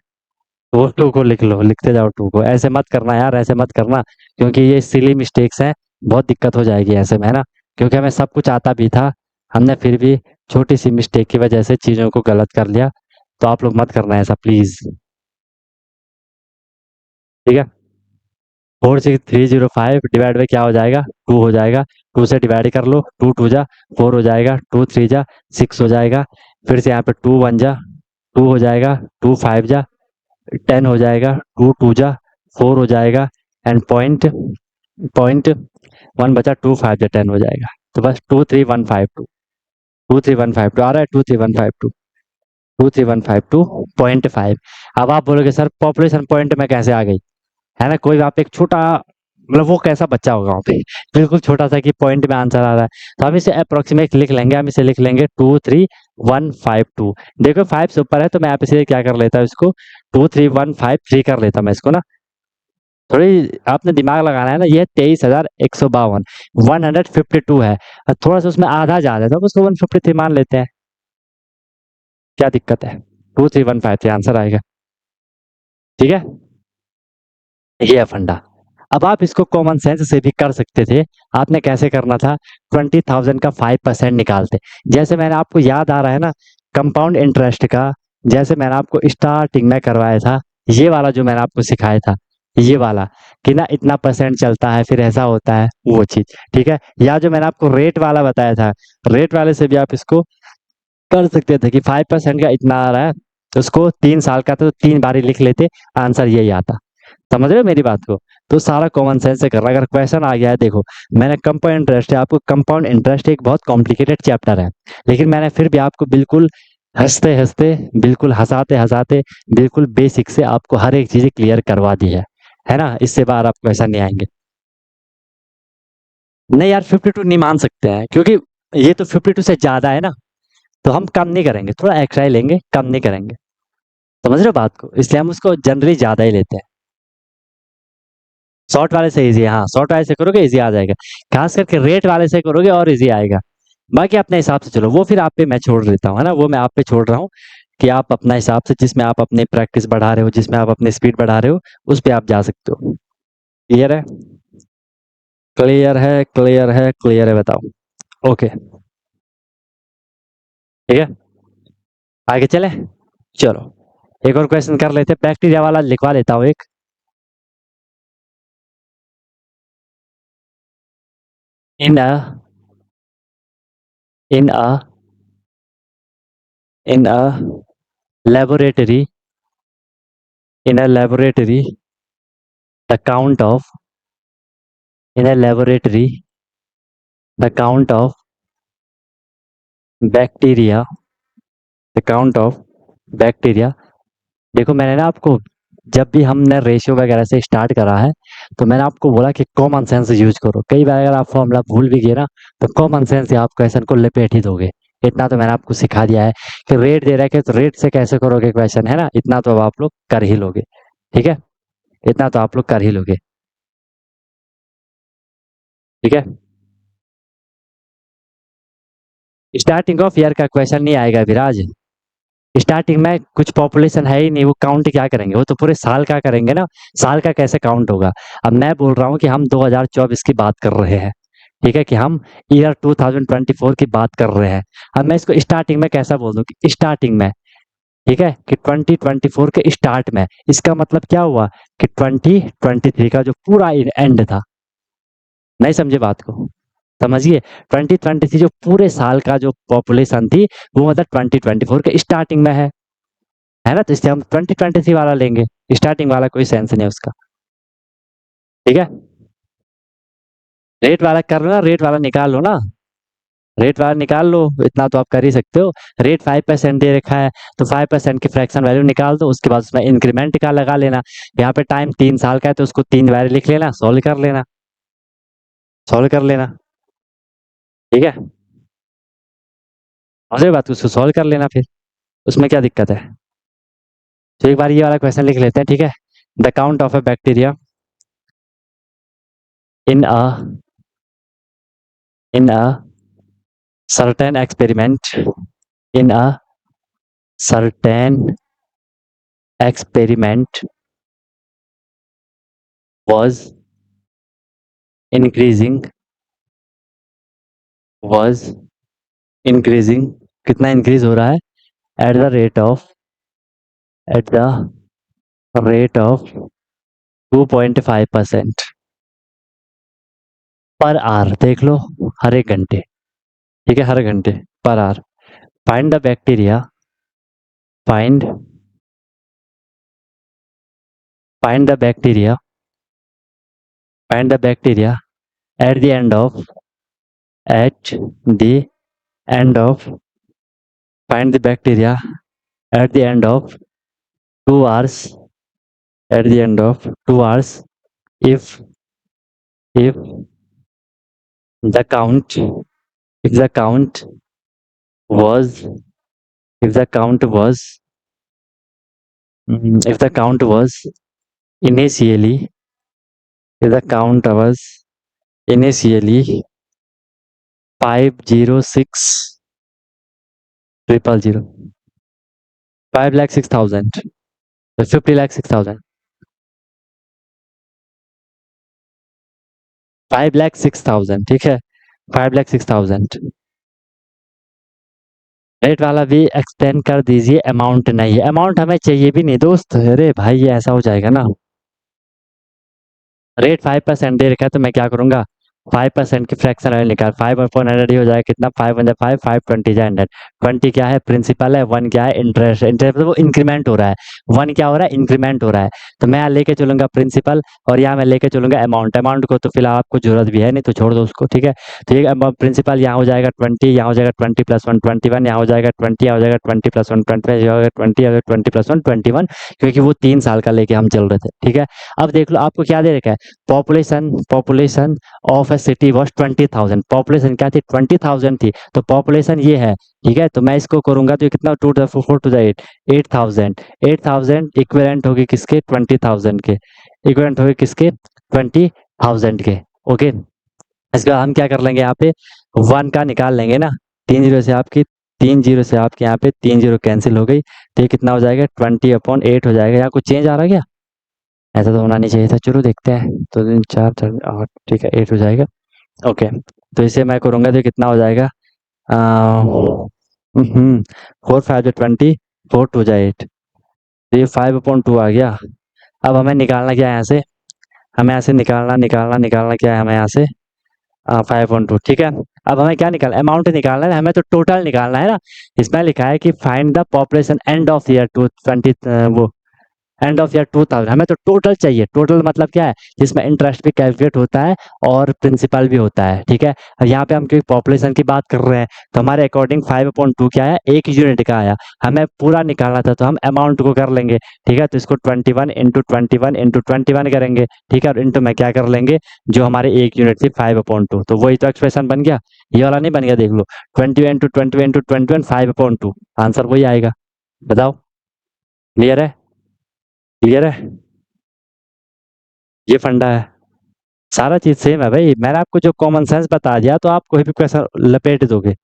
वो टू को लिख लो, लिखते जाओ टू को, ऐसे मत करना यार, ऐसे मत करना, क्योंकि ये सिली मिस्टेक्स हैं, बहुत दिक्कत हो जाएगी ऐसे में, है ना, क्योंकि हमें सब कुछ आता भी था, हमने फिर भी छोटी सी मिस्टेक की वजह से चीज़ों को गलत कर लिया, तो आप लोग मत करना ऐसा प्लीज। ठीक है, 46305 डिवाइड बाई क्या हो जाएगा, 2 हो जाएगा, 2 से डिवाइड कर लो, 2 2 जा 4 हो जाएगा, 2 3 जा 6 हो जाएगा, फिर से यहाँ पे 2 1 जा 2 हो जाएगा, 2 5 जा 10 हो जाएगा, 2 2 जा 4 हो जाएगा, एंड पॉइंट पॉइंट 1 बचा, 2 5 जा 10 हो जाएगा, तो बस 23152। 23152 आ रहा है, 23152 अब आप बोलोगे सर पॉपुलेशन पॉइंट में कैसे आ गई, है ना? कोई आप एक छोटा, मतलब वो कैसा बच्चा होगा वहाँ पे, बिल्कुल छोटा सा कि पॉइंट में आंसर आ रहा है। तो हम इसे अप्रोक्सीमेट लिख लेंगे, हम इसे लिख लेंगे 23152। देखो 5 से ऊपर है तो मैं आप इसे क्या कर लेता हूँ, इसको 23153 कर लेता मैं इसको ना। थोड़ी आपने दिमाग लगाना है ना, ये 23,152 152 है, और थोड़ा सा उसमें आधा ज्यादा है तो उसको 153 मान लेते हैं, क्या दिक्कत है? 23153 आंसर आएगा, ठीक है। ये है फंडा। अब आप इसको कॉमन सेंस से भी कर सकते थे। आपने कैसे करना था, 20,000 का 5% निकालते, जैसे मैंने आपको याद आ रहा है ना कंपाउंड इंटरेस्ट का, जैसे मैंने आपको स्टार्टिंग में करवाया था, ये वाला जो मैंने आपको सिखाया था, ये वाला कि ना इतना परसेंट चलता है फिर ऐसा होता है, वो चीज, ठीक है। या जो मैंने आपको रेट वाला बताया था, रेट वाले से भी आप इसको कर सकते थे कि 5% का इतना आ रहा है, तो उसको 3 साल का तो 3 बार ही लिख लेते, आंसर यही आता। समझ रहे हो मेरी बात को? तो सारा कॉमन सेंस से कर रहा है। अगर क्वेश्चन आ गया है, देखो मैंने कंपाउंड इंटरेस्ट है, आपको कंपाउंड इंटरेस्ट एक बहुत कॉम्प्लिकेटेड चैप्टर है, लेकिन मैंने फिर भी आपको बिल्कुल हंसते हंसते, बिल्कुल हंसाते हंसाते, बिल्कुल बेसिक से आपको हर एक चीज क्लियर करवा दी है ना? इससे बाहर आप क्वेश्चन नहीं आएंगे। नहीं यार 52 नहीं मान सकते हैं, क्योंकि ये तो 52 से ज्यादा है ना, तो हम कम नहीं करेंगे, थोड़ा एक्स्ट्रा ही लेंगे, कम नहीं करेंगे। समझ रहे हो बात को? इसलिए हम उसको जनरली ज्यादा ही लेते हैं। शॉर्ट वाले से इजी है, हाँ शॉर्ट वाले से करोगे इजी आ जाएगा, खास करके रेट वाले से करोगे और इजी आएगा। बाकी अपने हिसाब से चलो, वो फिर आप पे मैं छोड़ देता हूँ, है ना? वो मैं आप पे छोड़ रहा हूँ कि आप अपना हिसाब से, जिसमें आप अपनी प्रैक्टिस बढ़ा रहे हो, जिसमें आप अपनी स्पीड बढ़ा रहे हो, उस पे आप जा सकते हो। क्लियर है? क्लियर है, क्लियर है, क्लियर है, बताओ। ओके, ठीक है, आगे चले। चलो एक और क्वेश्चन कर लेते, बैक्टीरिया वाला लिखवा लेता हूँ एक। In a in a in a laboratory in a laboratory the count of in a laboratory the count of bacteria the count of bacteria. देखो मैंने ना आपको, जब भी हमने रेशियो वगैरह से स्टार्ट करा है, तो मैंने आपको बोला कि कॉमन सेंस यूज करो। कई बार अगर आप फॉर्मूला भूल भी गए ना, तो कॉमन सेंस से आप क्वेश्चन को लपेट ही दोगे। इतना तो मैंने आपको सिखा दिया है कि रेट दे रखे तो रेट से कैसे करोगे क्वेश्चन, है ना? इतना तो अब आप लोग कर ही लोगे, ठीक है, इतना तो आप लोग कर ही लोगे, ठीक है। स्टार्टिंग ऑफ ईयर का क्वेश्चन नहीं आएगा विराज, स्टार्टिंग में कुछ पॉपुलेशन है ही नहीं, वो काउंट क्या करेंगे, वो तो पूरे साल का करेंगे ना, साल का कैसे काउंट होगा? अब मैं बोल रहा हूँ कि हम 2024 की बात कर रहे हैं, ठीक है, कि हम ईयर 2024 की बात कर रहे हैं। अब मैं इसको स्टार्टिंग में कैसा बोल दूं कि स्टार्टिंग में, ठीक है, कि 2024 के स्टार्ट में, इसका मतलब क्या हुआ कि 2023 का जो पूरा एंड था। नहीं समझे बात को? समझिए, 2023 जो पूरे साल का जो पॉपुलेशन थी, वो मतलब 2024 के स्टार्टिंग में है ना? तो इसलिए हम 2023 वाला लेंगे, स्टार्टिंग वाला कोई सेंस नहीं है उसका, ठीक है। रेट वाला कर लो ना, रेट वाला निकाल लो ना, रेट वाला निकाल लो, इतना तो आप कर ही सकते हो। रेट 5% दे रखा है, तो 5% की फ्रैक्शन वैल्यू निकाल दो, उसके बाद उसमें इंक्रीमेंट का लगा लेना। यहाँ पे टाइम 3 साल का है तो उसको 3 बार लिख लेना, सॉल्व कर लेना, सॉल्व कर लेना, ठीक है। समझे बात? उसको सॉल्व कर लेना फिर, उसमें क्या दिक्कत है? तो एक बार ये वाला क्वेश्चन लिख लेते हैं, ठीक है। The count of a bacteria in a in a certain experiment in a certain experiment was increasing was increasing, कितना इंक्रीज हो रहा है? At the rate of at the rate of 2.5% per hour, देख लो, हर एक घंटे, ठीक है, हर घंटे, per hour. Find the bacteria find find the bacteria find the bacteria eight the end of at the end of find the bacteria at the end of 2 hours, at the end of 2 hours, if the count, if the count was, if the count was, if the count was initially, if the count was initially 506,000, 5,06,000, 50,06,000, 5,06,000, ठीक है, 5,06,000। Rate वाला भी explain कर दीजिए, amount नहीं है, amount हमें चाहिए भी नहीं दोस्त। अरे भाई ये ऐसा हो जाएगा ना, रेट 5% दे रखा है तो मैं क्या करूंगा, 5% की फ्रैक्शन वैल्यू निकाल, 5/100 ये हो जाएगा कितना, 5 × 5, 5 × 20 100, 20 क्या है प्रिंसिपल है, 1 क्या है इंटरेस्ट, इंटरेस्ट वो इंक्रीमेंट हो रहा है, 1 क्या हो रहा है इंक्रीमेंट हो रहा है। तो मैं यहाँ लेके चलूंगा प्रिंसिपल और यहाँ मैं लेके चलूंगा अमाउंट, अमाउंट को तो फिलहाल आपको जरूरत भी है नहीं तो छोड़ दो उसको, ठीक है। तो ये प्रिंसिपल यहाँ हो जाएगा 20, यहाँ हो जाएगा 20 + 1 21, यहाँ हो जाएगा 20, यहाँ हो जाएगा 20 + 1 25, यहाँ हो जाएगा 20, यहाँ हो जाएगा 20 + 1 21, क्योंकि वो 3 साल का लेके हम चल रहे थे, ठीक है। अब देख लो आपको क्या दे रखा है, population of a city was 20,000, population क्या थी 20,000 थी, तो पॉपुलेशन ये है, ठीक है। तो मैं इसको करूंगा तो कितना 2 × 4 = 8, 8,000, 8,000 इक्विवेलेंट होगी किसके 20,000 के, इक्विवेलेंट होगी किसके 20,000 के, ओके। इसके बाद हम क्या कर लेंगे, यहाँ पे 1 का निकाल लेंगे ना, 3 जीरो से आपकी, 3 जीरो से आपके यहाँ पे 3 जीरो कैंसिल हो गई, तो ये कितना हो जाएगा 20/8 हो जाएगा। यहाँ कुछ चेंज आ रहा है क्या, ऐसा तो होना नहीं चाहिए था, चलो देखते हैं। तो 3 4 4 8, ठीक है 8 हो जाएगा, ओके। तो इसे मैं करूँगा तो कितना हो जाएगा, 4 5 20, 4 2 8, तो ये 5/2 आ गया। अब हमें निकालना क्या है यहाँ से, हमें यहाँ से निकालना क्या है, हमें यहाँ से 5/2, ठीक है। अब हमें क्या निकालना, अमाउंट निकालना है, हमें तो टोटल निकालना है ना। इसमें लिखा है कि find the population end of year 2020, वो एंड ऑफ ईयर 2000, हमें तो टोटल चाहिए। टोटल मतलब क्या है, जिसमें इंटरेस्ट भी कैलकुलेट होता है और प्रिंसिपल भी होता है, ठीक है। और यहाँ पे हम क्योंकि पॉपुलेशन की बात कर रहे हैं तो हमारे अकॉर्डिंग 5/2 क्या है, 1 यूनिट का आया, हमें पूरा निकालना था तो हम अमाउंट को कर लेंगे, ठीक है। तो इसको 21 × 21 × 21 करेंगे, ठीक है, और इंटू में क्या कर लेंगे, जो हमारे 1 यूनिट थी 5/2, तो वही तो एक्सप्रेशन बन गया, ये वाला नहीं बन गया, देख लो 20 × 20 × 21 5/2, आंसर वही आएगा। बताओ, क्लियर है, क्लियर है, ये फंडा है, सारा चीज सेम है भाई, मैंने आपको जो कॉमन सेंस बता दिया तो आप कोई भी क्वेश्चन लपेट दोगे।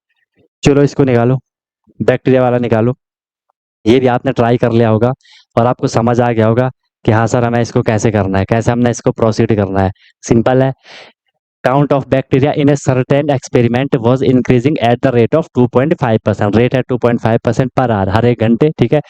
चलो इसको निकालो, बैक्टीरिया वाला निकालो, ये भी आपने ट्राई कर लिया होगा और आपको समझ आ गया होगा कि हाँ सर हमें इसको कैसे करना है, कैसे हमने इसको प्रोसीड करना है। सिंपल है, count of bacteria in a certain experiment was increasing at the rate of 2.5%, rate है 2.5% पर आवर, हर एक घंटे, ठीक है।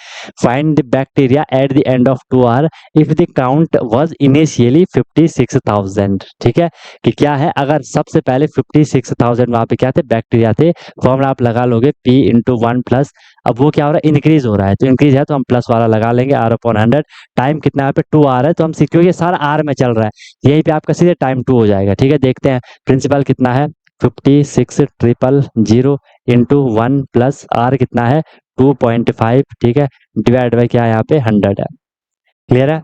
Find the bacteria eight the end of 2 hour if the count was initially 56,000, ठीक है। कि क्या है, अगर सबसे पहले 56,000 वहां पे क्या थे, बैक्टीरिया थे, फॉर्मूला आप लगा लोगे P × 1 प्लस, अब वो क्या हो रहा है, इंक्रीज हो रहा है, तो इंक्रीज है तो हम प्लस वाला लगा लेंगे R/100, टाइम कितना है पे 2 hour है, तो हम क्योंकि सारा आर में चल रहा है यहीं पे आपका सीधे टाइम 2 हो जाएगा, ठीक है। देखते हैं प्रिंसिपल कितना है, 56,000 इंटू 1 प्लस आर कितना है 2.5, ठीक है, डिवाइड बाई क्या है यहाँ पे 100 है, क्लियर है,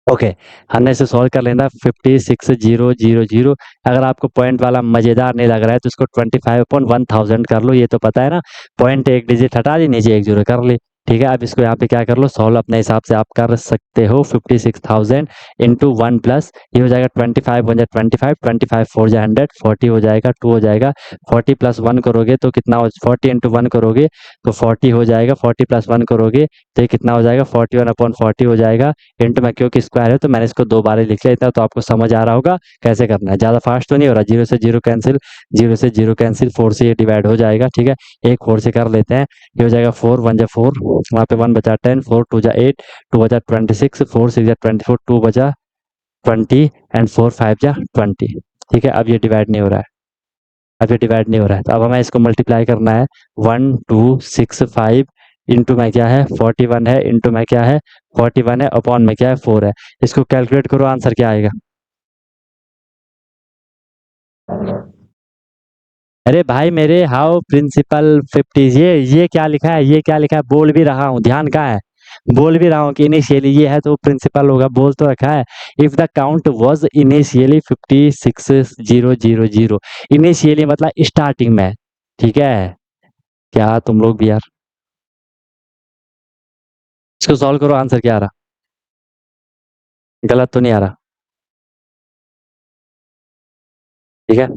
ओके। हमने इसे सॉल्व कर लेना 56,000, अगर आपको पॉइंट वाला मजेदार नहीं लग रहा है तो इसको 25/1000 कर लो, ये तो पता है ना, पॉइंट एक डिजिट हटा दी, नीचे 1 जीरो कर ली, ठीक है। अब इसको यहाँ पे क्या कर लो, सॉल्व अपने हिसाब से आप कर सकते हो, 56,000 इंटू 1 प्लस ये हो जाएगा 25 × 25, 25 4 100, 40 हो जाएगा, 2 हो जाएगा, 40 + 1 करोगे तो कितना हो, 40 × 1 करोगे तो 40 हो जाएगा, 40 + 1 करोगे तो ये कितना हो जाएगा 41/40 हो जाएगा, इंटू में क्योंकि स्क्वायर है तो मैंने इसको 2 बार लिख लिया, इतना तो आपको समझ आ रहा होगा कैसे करना है, ज़्यादा फास्ट तो नहीं हो रहा। 0 से 0 कैंसिल, 0 से 0 कैंसिल, 4 से ये डिवाइड हो जाएगा, ठीक है, एक 4 से कर लेते हैं, ये हो जाएगा 4 1 = 4, वहाँ पे 1 बचा 10, 4 2 = 8, 2 बचा 26, 4 6 = 24, 2 बचा 20 एंड 4 5 = 20, ठीक है। अब ये डिवाइड नहीं हो रहा है, अब ये डिवाइड नहीं हो रहा है, तो अब हमें इसको मल्टीप्लाई करना है, 1 2 6 5 इंटू में क्या है 41 है, इंटू में क्या है 41 है, अपॉन में क्या है 4 है, इसको कैलकुलेट करो, आंसर क्या आएगा, अरे भाई मेरे, हाउ प्रिंसिपल 50, ये क्या लिखा है, ये क्या लिखा है, बोल भी रहा हूँ, ध्यान कहाँ है, बोल भी रहा हूँ कि इनिशियली ये है तो प्रिंसिपल होगा, बोल तो रखा है। If the count was initially 56,000, initially मतलब स्टार्टिंग में, ठीक है। क्या तुम लोग भी यार, इसको सॉल्व करो, आंसर क्या आ रहा, गलत तो नहीं आ रहा, ठीक है।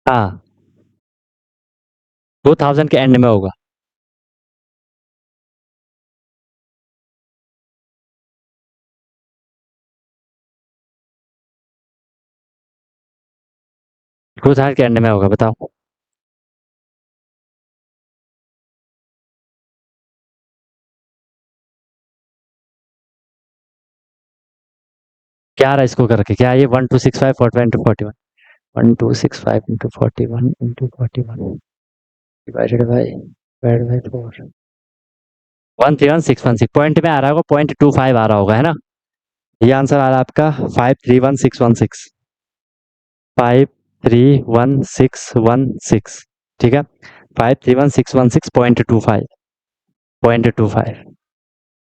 हाँ, 2000 के एंड में होगा। 2000 के एंड में होगा, बताओ। क्या आ रहा है इसको करके, क्या ये 1265 41 1265 into 41 into 41 divided by 4, 131,616 point में आ रहा होगा, 0.25 आ रहा होगा, है ना। ये आंसर आ रहा है आपका 531,616, 531,616, ठीक है। 531,616.25,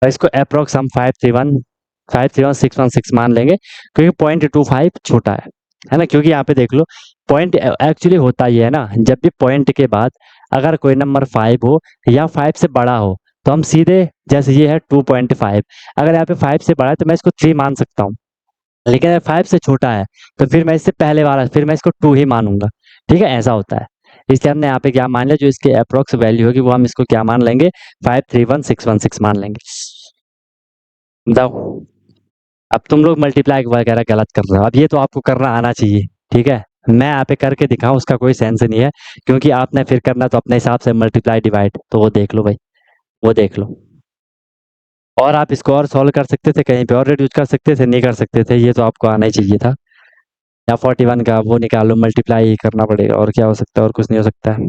और इसको अप्रोक्स हम 531,616 मान लेंगे, क्योंकि 0.25 छोटा है ना, क्योंकि यहाँ पे देख लो, पॉइंट एक्चुअली होता ही है ना, जब भी पॉइंट के बाद अगर कोई नंबर 5 हो या 5 से बड़ा हो, तो हम सीधे, जैसे ये है 2.5, अगर यहाँ पे 5 से बड़ा है तो मैं इसको 3 मान सकता हूँ, लेकिन अगर 5 से छोटा है तो फिर मैं इससे पहले वाला, फिर मैं इसको 2 ही मानूंगा, ठीक है, ऐसा होता है। इसलिए हमने यहाँ पे क्या मान लिया, जो इसके अप्रोक्स वैल्यू होगी वो हम इसको क्या मान लेंगे, 531,616 मान लेंगे। बताओ, अब तुम लोग मल्टीप्लाई वगैरह गलत कर रहे हो, अब ये तो आपको करना आना चाहिए, ठीक है। मैं यहाँ पे करके दिखाऊं उसका कोई सेंस नहीं है, क्योंकि आपने फिर करना तो अपने हिसाब से मल्टीप्लाई डिवाइड, तो वो देख लो भाई, वो देख लो। और आप इसको और सॉल्व कर सकते थे, कहीं पे और रिड्यूस कर सकते थे, नहीं कर सकते थे, ये तो आपको आना ही चाहिए था। या 41 का वो निकालो, मल्टीप्लाई करना पड़ेगा, और क्या हो सकता है, और कुछ नहीं हो सकता है।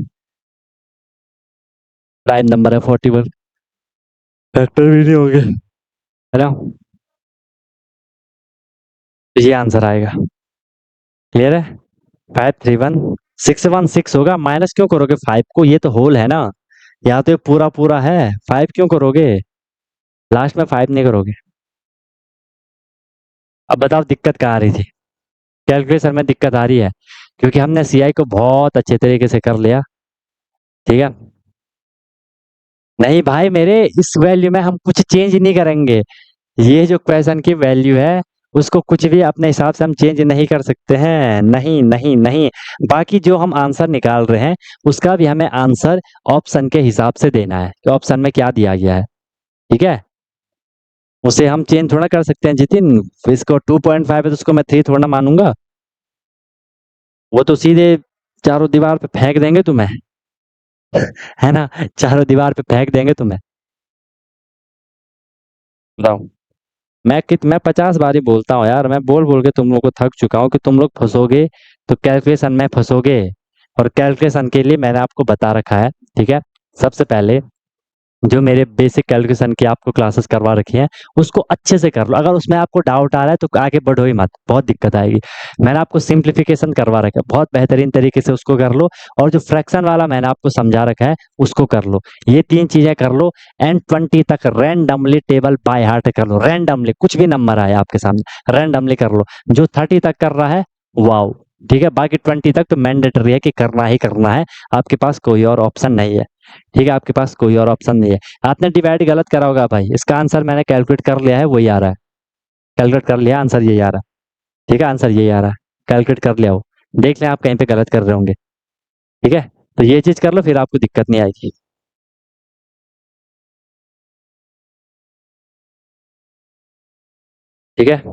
प्राइम नंबर है 41, फैक्टर भी नहीं होंगे, है ना। तो ये आंसर आएगा, क्लियर है। 531,616 होगा, माइनस क्यों करोगे 5 को, ये तो होल है ना, यहाँ तो ये पूरा पूरा है, 5 क्यों करोगे, लास्ट में 5 नहीं करोगे। अब बताओ दिक्कत कहाँ आ रही थी, कैलकुलेशन में दिक्कत आ रही है, क्योंकि हमने सीआई को बहुत अच्छे तरीके से कर लिया, ठीक है। नहीं भाई मेरे, इस वैल्यू में हम कुछ चेंज नहीं करेंगे, ये जो क्वेश्चन की वैल्यू है उसको कुछ भी अपने हिसाब से हम चेंज नहीं कर सकते हैं, नहीं नहीं नहीं। बाकी जो हम आंसर निकाल रहे हैं उसका भी हमें आंसर ऑप्शन के हिसाब से देना है कि ऑप्शन में क्या दिया गया है, ठीक है। उसे हम चेंज थोड़ा कर सकते हैं जितिन, इसको 2.5 है तो उसको मैं 3 थोड़ा मानूंगा, वो तो सीधे चारों दीवार पे फेंक देंगे तुम्हें, है ना, चारों दीवार पे फेंक देंगे तुम्हें। बताओ, मैं 50 बार ही बोलता हूँ यार, मैं बोल बोल के तुम लोग को थक चुका हूँ कि तुम लोग फंसोगे तो कैलकुलेशन में फंसोगे, और कैलकुलेशन के लिए मैंने आपको बता रखा है, ठीक है। सबसे पहले जो मेरे बेसिक कैलकुलेशन की आपको क्लासेस करवा रखी हैं उसको अच्छे से कर लो, अगर उसमें आपको डाउट आ रहा है तो आगे बढ़ो ही मत, बहुत दिक्कत आएगी। मैंने आपको सिंप्लीफिकेशन करवा रखा है, बहुत बेहतरीन तरीके से उसको कर लो, और जो फ्रैक्शन वाला मैंने आपको समझा रखा है उसको कर लो, ये 3 चीजें कर लो। एंड 20 तक रैंडमली टेबल बाय हार्ट कर लो, रैंडमली कुछ भी नंबर आए आपके सामने रैंडमली कर लो। जो 30 तक कर रहा है, वाओ, ठीक है, बाकी 20 तक तो मैंडेटरी है कि करना ही करना है, आपके पास कोई और ऑप्शन नहीं है, ठीक है, आपके पास कोई और ऑप्शन नहीं है। आपने डिवाइड गलत करा होगा भाई, इसका आंसर मैंने कैलकुलेट कर लिया है, वही आ रहा है, कैलकुलेट कर लिया, आंसर यही आ रहा है, ठीक है, आंसर यही आ रहा है, कैलकुलेट कर लिया हो, देख लें आप कहीं पे गलत कर रहे होंगे, ठीक है। तो ये चीज कर लो, फिर आपको दिक्कत नहीं आएगी, ठीक है।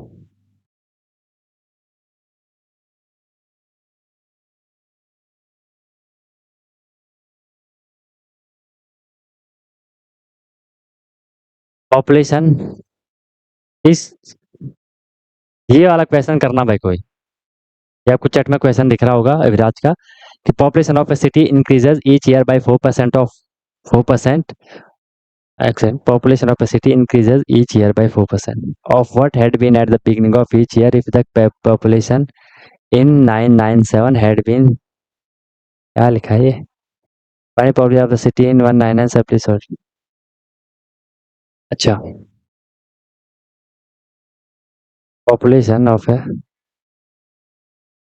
पॉपुलेशन, इस ये वाला क्वेश्चन करना भाई कोई, ये आपको चैट में क्वेश्चन दिख रहा होगा अभिराज का, कि population of a city increases each year by 4% of 4%, Excellent. Population of a city increases each year by 4%. Of what had been at the beginning of each year if the population in 997 had been, क्या लिखा है ये? Find population of the city in 1997 please search. अच्छा, population of है,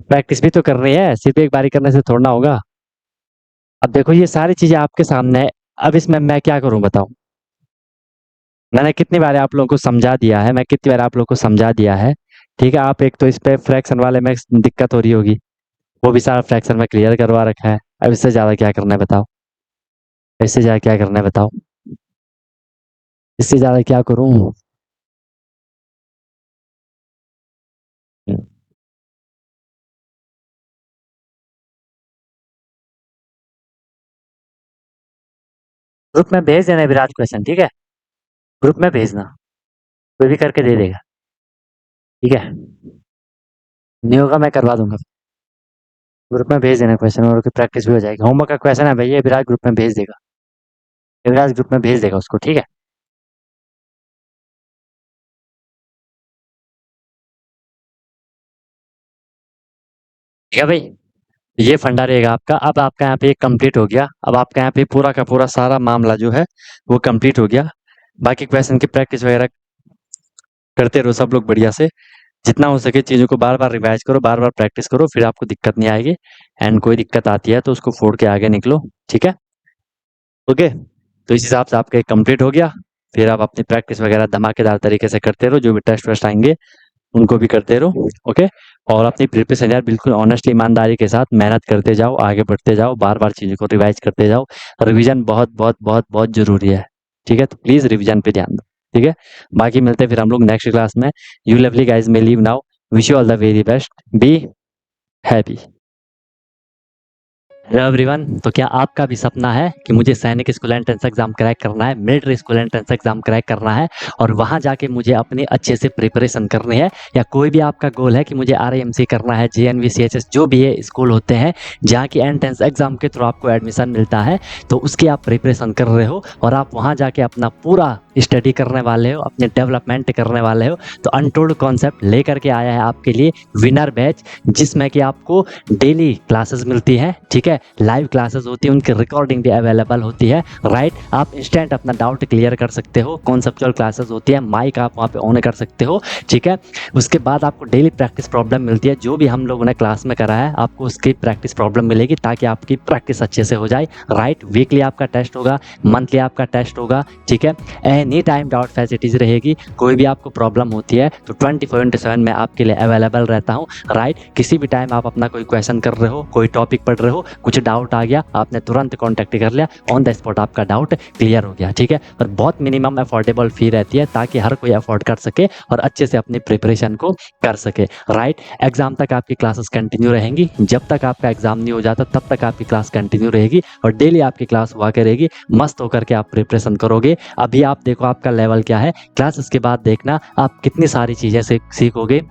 practice भी तो कर रही है, सिर्फ एक बारी करने से थोड़ा ना होगा। अब देखो ये सारी चीजें आपके सामने है, अब इसमें मैं क्या करूं बताओ? मैंने कितनी बार आप लोगों को समझा दिया है, मैं कितनी बार आप लोगों को समझा दिया है, ठीक है। आप एक तो इस पे फ्रैक्शन वाले में दिक्कत हो रही होगी, वो भी सारा फ्रैक्शन में क्लियर करवा रखा है। अब इससे ज्यादा क्या करना है बताओ? इससे ज्यादा क्या करना है बताओ? इससे ज्यादा क्या करूं? ग्रुप में भेज देना विराट क्वेश्चन, ठीक है? ग्रुप में भेजना, कोई भी करके दे देगा, ठीक है? नहीं होगा मैं करवा दूंगा। ग्रुप में भेज देना क्वेश्चन और प्रैक्टिस भी हो जाएगी। होमवर्क का क्वेश्चन है भैया, विराट ग्रुप में भेज देगा, विराट ग्रुप में भेज देगा उसको, ठीक है? ठीक है भाई, ये फंडा रहेगा आपका। अब आपका यहाँ पे कंप्लीट हो गया, अब आपका यहाँ पे पूरा का पूरा सारा मामला जो है वो कंप्लीट हो गया। बाकी क्वेश्चन की प्रैक्टिस वगैरह करते रहो सब लोग बढ़िया से, जितना हो सके चीज़ों को बार बार रिवाइज करो, बार बार प्रैक्टिस करो, फिर आपको दिक्कत नहीं आएगी। एंड कोई दिक्कत आती है तो उसको फोड़ के आगे निकलो, ठीक है? ओके, तो इस हिसाब से आपका कंप्लीट हो गया। फिर आप अपनी प्रैक्टिस वगैरह धमाकेदार तरीके से करते रहो, जो भी टेस्ट वेस्ट आएंगे उनको भी करते रहो, ओके? और अपनी प्रिपरेशन यार बिल्कुल ऑनेस्टली ईमानदारी के साथ मेहनत करते जाओ, आगे बढ़ते जाओ, बार बार चीज़ों को रिवाइज करते जाओ। रिवीजन बहुत बहुत बहुत बहुत जरूरी है, ठीक है? तो प्लीज़ रिवीजन पे ध्यान दो, ठीक है? बाकी मिलते हैं फिर हम लोग नेक्स्ट क्लास में। You lovely guys may leave now, wish you all the very best, be happy. Hello everyone, तो क्या आपका भी सपना है कि मुझे सैनिक स्कूल एंट्रेंस एग्जाम क्रैक करना है, military school entrance exam crack करना है और वहां जाके मुझे अपनी अच्छे से प्रिपरेशन करनी है? या कोई भी आपका गोल है कि मुझे आरएमसी करना है, जेएनवी, सीएचएस, जो भी ये स्कूल होते हैं जहाँ की एंट्रेंस एग्जाम के थ्रू आपको एडमिशन मिलता है, तो उसकी आप प्रिपरेशन कर रहे हो और आप वहाँ जाके अपना पूरा स्टडी करने वाले हो, अपने डेवलपमेंट करने वाले हो, तो अनटोल्ड कॉन्सेप्ट लेकर के आया है आपके लिए विनर बैच, जिसमें कि आपको डेली क्लासेस मिलती है, ठीक है? लाइव क्लासेस होती है, उनकी रिकॉर्डिंग भी अवेलेबल होती है, राइट? आप इंस्टेंट अपना डाउट क्लियर कर सकते हो, कॉन्सेप्चुअल क्लासेस होती है, माइक आप वहाँ पे ऑन कर सकते हो, ठीक है? उसके बाद आपको डेली प्रैक्टिस प्रॉब्लम मिलती है, जो भी हम लोगों ने क्लास में करा है आपको उसकी प्रैक्टिस प्रॉब्लम मिलेगी ताकि आपकी प्रैक्टिस अच्छे से हो जाए, राइट? वीकली आपका टेस्ट होगा, मंथली आपका टेस्ट होगा, ठीक है? एनी टाइम डाउट फैसिलिटीज रहेगी, कोई भी आपको प्रॉब्लम होती है तो 24/7 मैं आपके लिए अवेलेबल रहता हूँ, राइट? किसी भी टाइम आप अपना कोई क्वेश्चन कर रहे हो, कोई टॉपिक पढ़ रहे हो, कुछ डाउट आ गया, आपने तुरंत कॉन्टैक्ट कर लिया, ऑन द स्पॉट आपका डाउट क्लियर हो गया, ठीक है? और बहुत मिनिमम अफोर्डेबल फी रहती है ताकि हर कोई अफोर्ड कर सके और अच्छे से अपनी प्रिपरेशन को कर सके, राइट? एग्जाम तक आपकी क्लासेस कंटिन्यू रहेंगी, जब तक आपका एग्जाम नहीं हो जाता तब तक आपकी क्लास कंटिन्यू रहेगी और डेली आपकी क्लास हुआ करेगी, मस्त होकर के आप प्रिपरेशन करोगे। अभी आप देखो आपका लेवल क्या है, क्लासेस के बाद देखना आप कितनी सारी चीज़ें सीखोगे,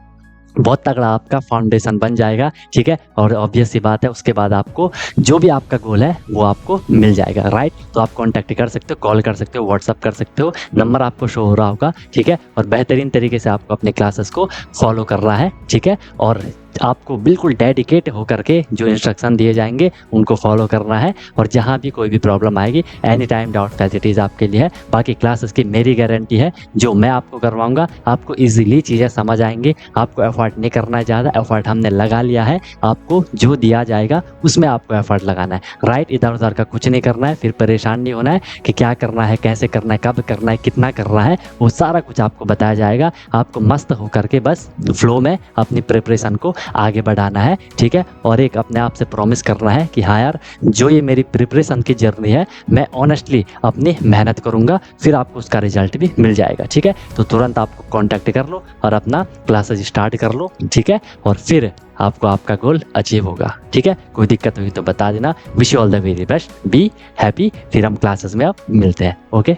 बहुत तगड़ा आपका फाउंडेशन बन जाएगा, ठीक है? और ऑब्वियस सी बात है उसके बाद आपको जो भी आपका गोल है वो आपको मिल जाएगा, राइट? तो आप कॉन्टैक्ट कर सकते हो, कॉल कर सकते हो, व्हाट्सअप कर सकते हो, नंबर आपको शो हो रहा होगा, ठीक है? और बेहतरीन तरीके से आपको अपने क्लासेस को फॉलो करना है, ठीक है? और आपको बिल्कुल डेडिकेट होकर के जो इंस्ट्रक्शन दिए जाएंगे उनको फॉलो करना है और जहाँ भी कोई भी प्रॉब्लम आएगी एनी टाइम डाउट फैसिलिटीज़ आपके लिए है। बाकी क्लासेस की मेरी गारंटी है, जो मैं आपको करवाऊंगा आपको इजीली चीज़ें समझ आएंगी, आपको एफर्ट नहीं करना है ज़्यादा, एफर्ट हमने लगा लिया है, आपको जो दिया जाएगा उसमें आपको एफर्ट लगाना है, राइट? इधर उधर का कुछ नहीं करना है, फिर परेशान नहीं होना है कि क्या करना है, कैसे करना है, कब करना है, कितना करना है, वो सारा कुछ आपको बताया जाएगा। आपको मस्त होकर के बस फ्लो में अपनी प्रिपरेशन को आगे बढ़ाना है, ठीक है? और एक अपने आप से प्रॉमिस करना है कि हाँ यार, जो ये मेरी प्रिपरेशन की जर्नी है मैं ऑनेस्टली अपनी मेहनत करूंगा, फिर आपको उसका रिजल्ट भी मिल जाएगा, ठीक है? तो तुरंत आपको कांटेक्ट कर लो और अपना क्लासेस स्टार्ट कर लो, ठीक है? और फिर आपको आपका गोल अचीव होगा, ठीक है? कोई दिक्कत हुई तो बता देना। Wish you all the very best, be happy. फिर हम क्लासेस में अब मिलते हैं, ओके?